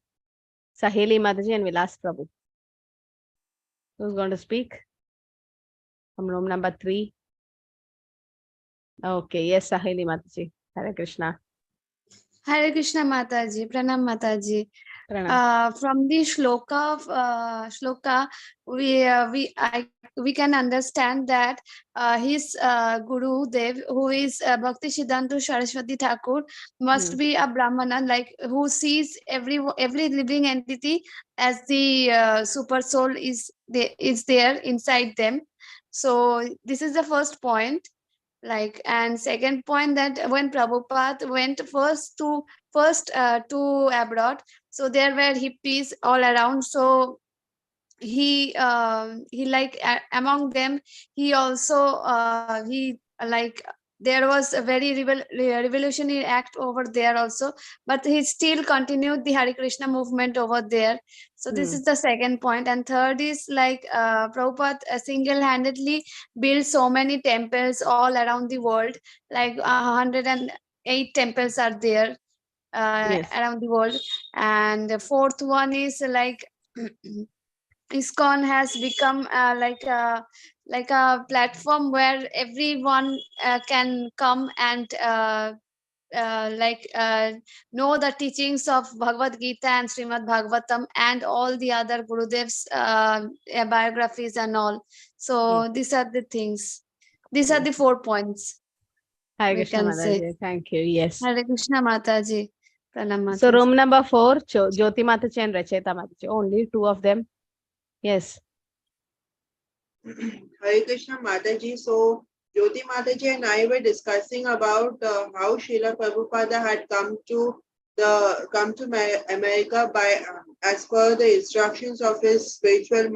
Saheli Mataji, and Vilas Prabhu. Who's going to speak from room number 3? Okay, yes, Sahili Mataji. Hare Krishna. Hare Krishna Mataji, Pranam Mataji. Pranam. From the shloka, we can understand that his Guru Dev, who is Bhakti Siddhanta Saraswati Thakur, must be a Brahmana, like who sees every living entity as the super soul is there inside them. So this is the first point. Like, and second point, that when Prabhupada went first to abroad, so there were hippies all around. So he like among them, he also he like there was a very revolutionary act over there also, but he still continued the Hare Krishna movement over there. So this is the second point. And third is like Prabhupada single-handedly built so many temples all around the world, like 108 temples are there around the world. And the fourth one is like ISKCON has become like a platform where everyone can come and know the teachings of Bhagavad Gita and Srimad Bhagavatam and all the other Gurudev's biographies and all. So these are the things. These are the 4 points. Hare Krishna Mataji. Thank you. Yes. Hare Krishna Mataji. Pranam Mataji. So room number 4, Jyoti Mataji and Racheta Mataji. Only 2 of them. Yes. Hare Krishna Mataji. So Jyoti Mataji and I were discussing about how Srila Prabhupada had come to America by as per the instructions of his spiritual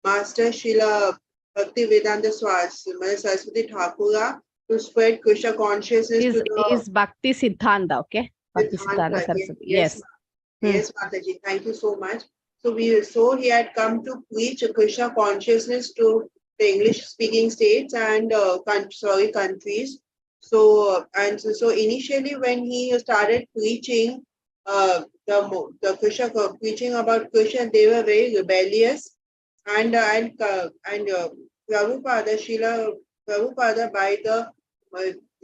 master Srila Bhaktivedanta Saraswati Thakura, to spread Krishna consciousness to the is Bhakti Siddhanta, okay? Bhakti Siddhanta Saraswati. Yes. Yes, Mataji. Thank you so much. So he had come to preach Krishna consciousness to the English-speaking states and countries. So initially when he started preaching the Krishna, preaching about Krishna, they were very rebellious, and Prabhupada, Srila Prabhupada, by the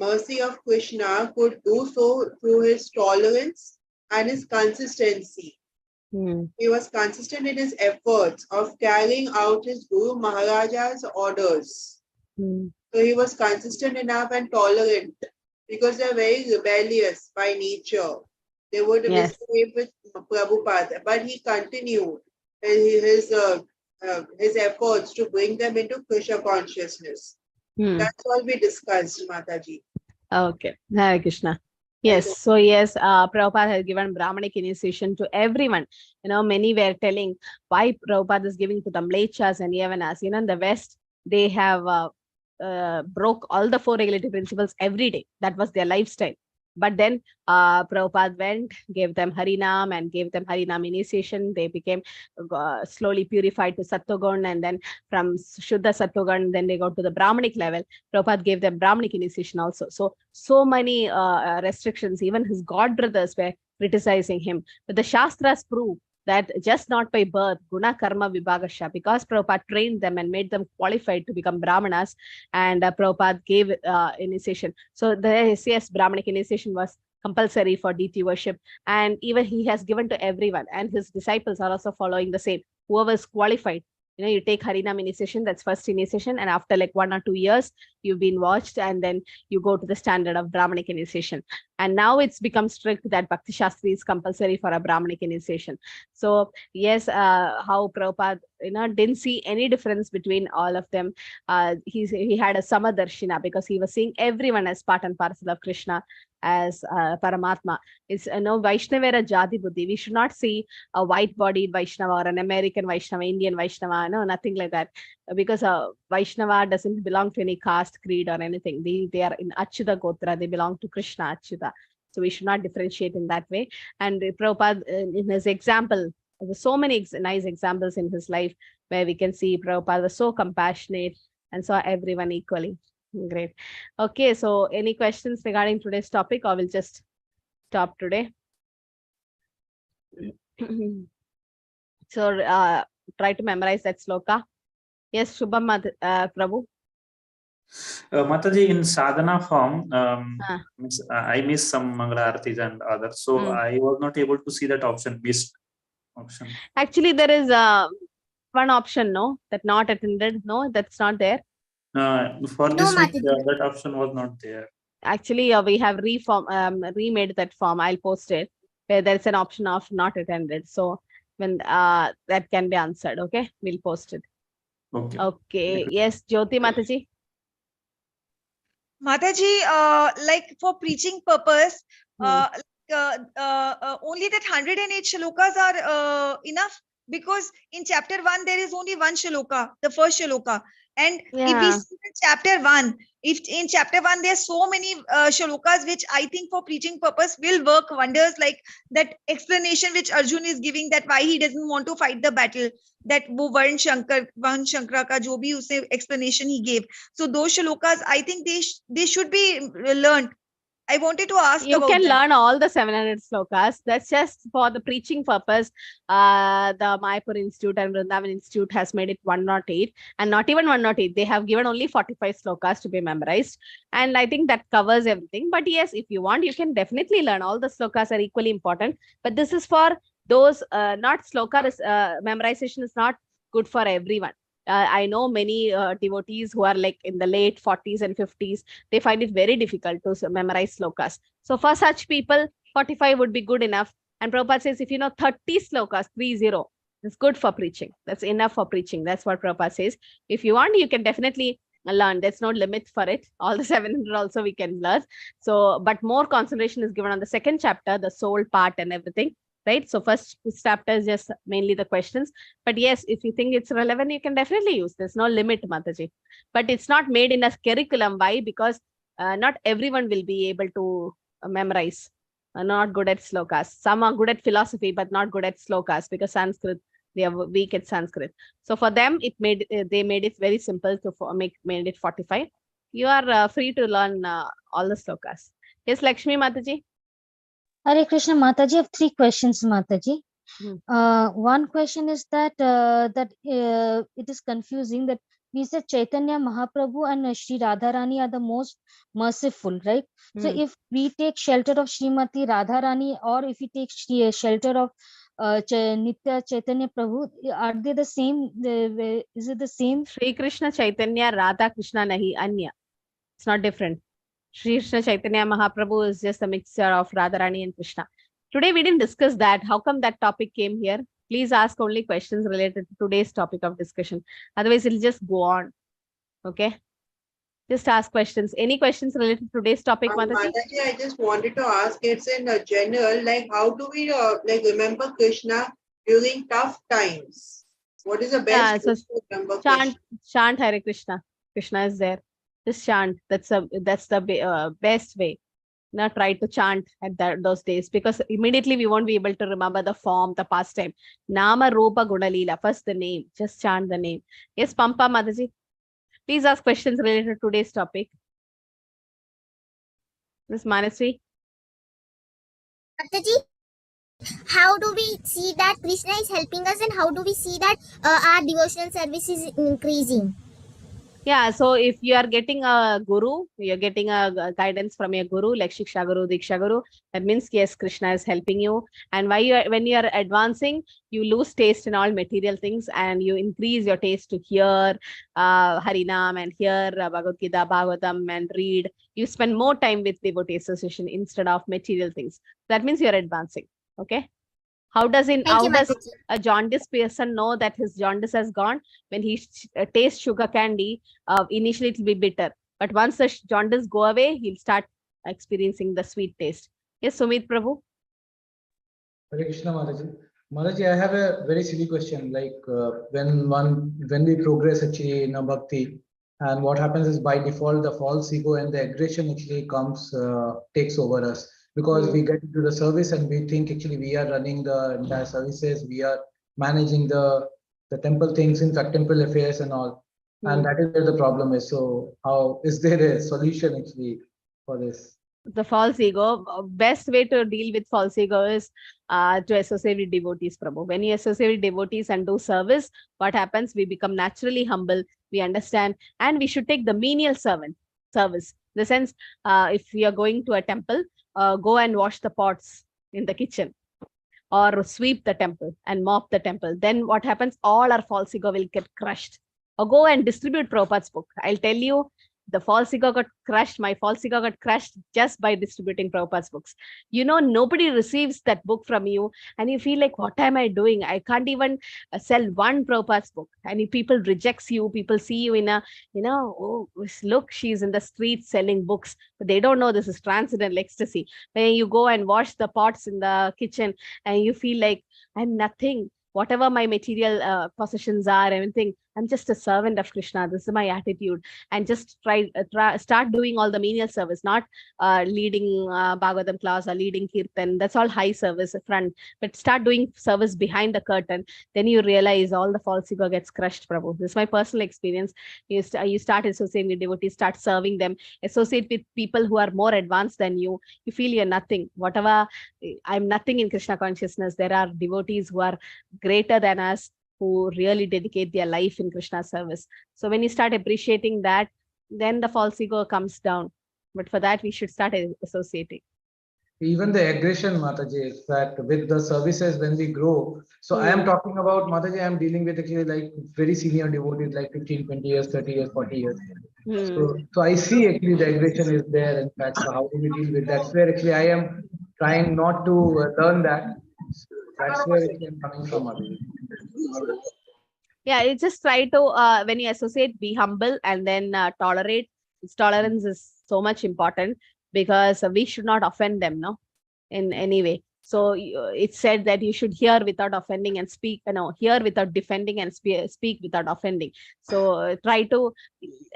mercy of Krishna, could do so through his tolerance and his consistency. He was consistent in his efforts of carrying out his Guru Maharaja's orders. So he was consistent enough and tolerant, because they're very rebellious by nature. They would misbehave with Prabhupada, but he continued his efforts to bring them into Krishna consciousness. That's all we discussed, Mataji. Okay. Hare Krishna. Yes. So yes, Prabhupada has given Brahmanic initiation to everyone. Many were telling why Prabhupada is giving to the Mlechas and Yavanas. In the West, they have broke all the 4 regulative principles every day. That was their lifestyle. But then Prabhupada went, gave them Harinam and gave them Harinam initiation. They became slowly purified to Sattvagun, and then from Shuddha Sattvagun, then they go to the Brahmanic level. Prabhupada gave them Brahmanic initiation also. So many restrictions. Even his god brothers were criticizing him. But the Shastras prove that just not by birth, Guna Karma Vibhagasha, because Prabhupada trained them and made them qualified to become Brahmanas, and Prabhupada gave initiation. So the yes, Brahmanic initiation was compulsory for deity worship, and even he has given to everyone, and his disciples are also following the same. Whoever is qualified, you take Harinam initiation, that's first initiation, and after like 1 or 2 years, you've been watched, and then you go to the standard of Brahmanic initiation. And now it's become strict that Bhakti Shastri is compulsory for a Brahmanic initiation. So yes, how Prabhupada didn't see any difference between all of them. He had a Samadarshina, because he was seeing everyone as part and parcel of Krishna, as Paramatma. It's Vaishnavera Jati Buddhi. We should not see a white-bodied Vaishnava or an American Vaishnava, Indian Vaishnava, nothing like that. Because Vaishnava doesn't belong to any caste, creed, or anything. They are in Achyuta Gotra. They belong to Krishna Achyuta. So we should not differentiate in that way. And Prabhupada, in his example, there's so many nice examples in his life where we can see Prabhupada was so compassionate and saw everyone equally. Great. Okay, so any questions regarding today's topic, or we'll just stop today? So try to memorize that sloka. Yes, Shubham Prabhu. Mataji, in sadhana form, Ah. I missed some Mangala Aartis and others, so I was not able to see that option, missed option. Actually, there is one option, no, that not attended. No, that's not there. For this week, that option was not there. Actually, we have remade that form. I'll post it where there's an option of not attended. So when that can be answered, okay, we'll post it. Okay. Okay. Yes, Jyoti Mataji. Mataji, like for preaching purpose, only that 108 shlokas are enough, because in chapter 1 there is only one shloka, the first shloka. And if we see in chapter 1, if in chapter 1 there's so many shlokas which I think for preaching purpose will work wonders, like that explanation which Arjun is giving, that why he doesn't want to fight the battle, that wo Varn Shankara ka jo bhi usne explanation he gave. So those shlokas, I think they should be learned. I wanted to ask You about can that. learn all the 700 slokas. That's just for the preaching purpose. The Mayapur Institute and Vrindavan Institute has made it 108, and not even 108. They have given only 45 slokas to be memorized. And I think that covers everything. But yes, if you want, you can definitely learn. All the slokas are equally important. But this is for those, not sloka, memorization is not good for everyone. I know many devotees who are like in the late 40s and 50s. They find it very difficult to memorize slokas. So for such people, 45 would be good enough. And Prabhupada says, if you know 30 slokas, 30, it's good for preaching. That's enough for preaching. That's what Prabhupada says. If you want, you can definitely learn. There's no limit for it. All the 700 also we can learn. So, but more concentration is given on the second chapter, the soul part and everything. Right. So first chapter is just mainly the questions. But yes, if you think it's relevant, you can definitely use. There's no limit, Mataji. But it's not made in a curriculum. Why? Because not everyone will be able to memorize. Not good at slokas. Some are good at philosophy, but not good at slokas, because Sanskrit, they are weak at Sanskrit. So for them, they made it very simple to made it 45. You are free to learn all the slokas. Yes, Lakshmi Mataji. Hare Krishna Mataji, I have 3 questions, Mataji. One question is that it is confusing that we said Chaitanya Mahaprabhu and Shri Radharani are the most merciful, right? So if we take shelter of Srimati Radharani, or if we take shelter of Nitya Chaitanya Prabhu, are they the same? Is it the same? Sri Krishna Chaitanya Radha Krishna nahi anya. It's not different. Sri Krishna Chaitanya Mahaprabhu is just a mixture of Radharani and Krishna. Today we didn't discuss that. How come that topic came here? Please ask only questions related to today's topic of discussion. Otherwise, it'll just go on. Okay? Just ask questions. Any questions related to today's topic, Mataji? Mataji, I just wanted to ask, it's in general, like how do we like remember Krishna during tough times? What is the best way to remember Krishna? Chant Hare Krishna. Krishna is there. Just chant. That's the best way. Now try to chant at those days, because immediately we won't be able to remember the form, the past time. Nama Rupa Gunalila. First the name. Just chant the name. Yes, Pampa Mataji. Please ask questions related to today's topic. Ms. Manasvi. Mataji, how do we see that Krishna is helping us, and how do we see that our devotional service is increasing? Yeah, so if you are getting a guru, you're getting a guidance from your guru, like Shiksha Guru, Diksha Guru, that means yes, Krishna is helping you. And when you are advancing, you lose taste in all material things, and you increase your taste to hear Harinam and hear Bhagavad Gita, Bhagavatam, and read. You spend more time with devotee association instead of material things. That means you're advancing. Okay. How does a jaundiced person know that his jaundice has gone? When he tastes sugar candy, initially it will be bitter. But once the jaundice go away, he'll start experiencing the sweet taste. Yes, Sumit Prabhu. Hare Krishna Mataji. Mataji, I have a very silly question. Like when we progress actually in a bhakti, and what happens is by default the false ego and the aggression actually takes over us. Because we get into the service and we think actually we are running the entire services, we are managing the temple things, in fact, temple affairs and all. And that is where the problem is. So how is there a solution actually for this? The false ego, best way to deal with false ego is to associate with devotees, Prabhu. When you associate with devotees and do service, what happens? We become naturally humble. we understand, and we should take the menial service. In the sense, if we are going to a temple, go and wash the pots in the kitchen, or sweep the temple and mop the temple. Then what happens? All our false ego will get crushed. Or go and distribute Prabhupada's book. I'll tell you, the false ego got crushed. My false ego got crushed just by distributing Prabhupada's books. Nobody receives that book from you, and you feel like, what am I doing? I can't even sell one Prabhupada's book. And if people rejects you, people see you in a, oh, look, she's in the street selling books, but they don't know this is transcendental ecstasy. When you go and wash the pots in the kitchen, and you feel like, I'm nothing. Whatever my material possessions are, everything, I'm just a servant of Krishna. This is my attitude. And just start doing all the menial service, not leading Bhagavatam class or leading Kirtan. That's all high service front. But start doing service behind the curtain. Then you realize all the false ego gets crushed, Prabhu. This is my personal experience. You start associating with devotees, start serving them, associate with people who are more advanced than you. You feel you're nothing. Whatever, I'm nothing in Krishna consciousness. There are devotees who are greater than us, who really dedicate their life in Krishna service. So when you start appreciating that, then the false ego comes down. But for that, we should start associating. Even the aggression, Mataji, is that with the services when we grow. So I am talking about, Mataji, I am dealing with actually like very senior devotees, like 15, 20 years, 30 years, 40 years. So I see actually the aggression is there. In fact, so how do we deal with that? That's where actually I am trying not to learn that. That's where it is coming from, Mataji. Yeah, you just try to, when you associate, be humble, and then tolerate. Tolerance is so much important, because we should not offend them, no, in any way. So it's said that you should hear without offending and speak, hear without defending and speak without offending. So try to,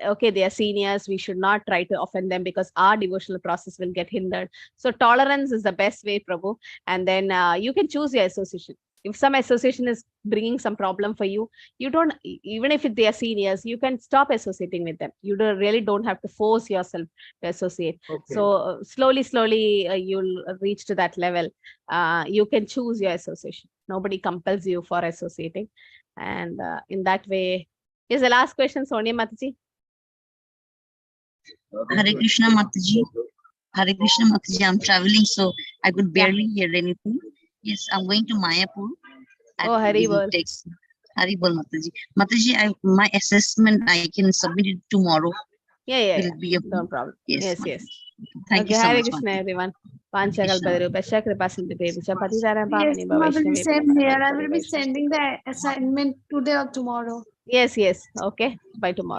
okay, they are seniors, we should not try to offend them, because our devotional process will get hindered. So tolerance is the best way, Prabhu. And then you can choose your association. If some association is bringing some problem for you, you don't, even if they are seniors, you can stop associating with them. You really don't have to force yourself to associate. Okay. So slowly, you'll reach to that level. You can choose your association. Nobody compels you for associating. And in that way, is the last question, Sonia Mataji? Hare Krishna Mataji. Hare Krishna Mataji. I'm traveling, so I could barely hear anything. Yes, I'm going to Mayapur. Oh, Haribol. Haribol, Mataji. Mataji, my assessment, I can submit it tomorrow. Yeah. No problem. Yes. Thank you so Hare much. Krishna, everyone. Yes, Same here. I will be sending the assignment today or tomorrow. Yes. Okay. By tomorrow.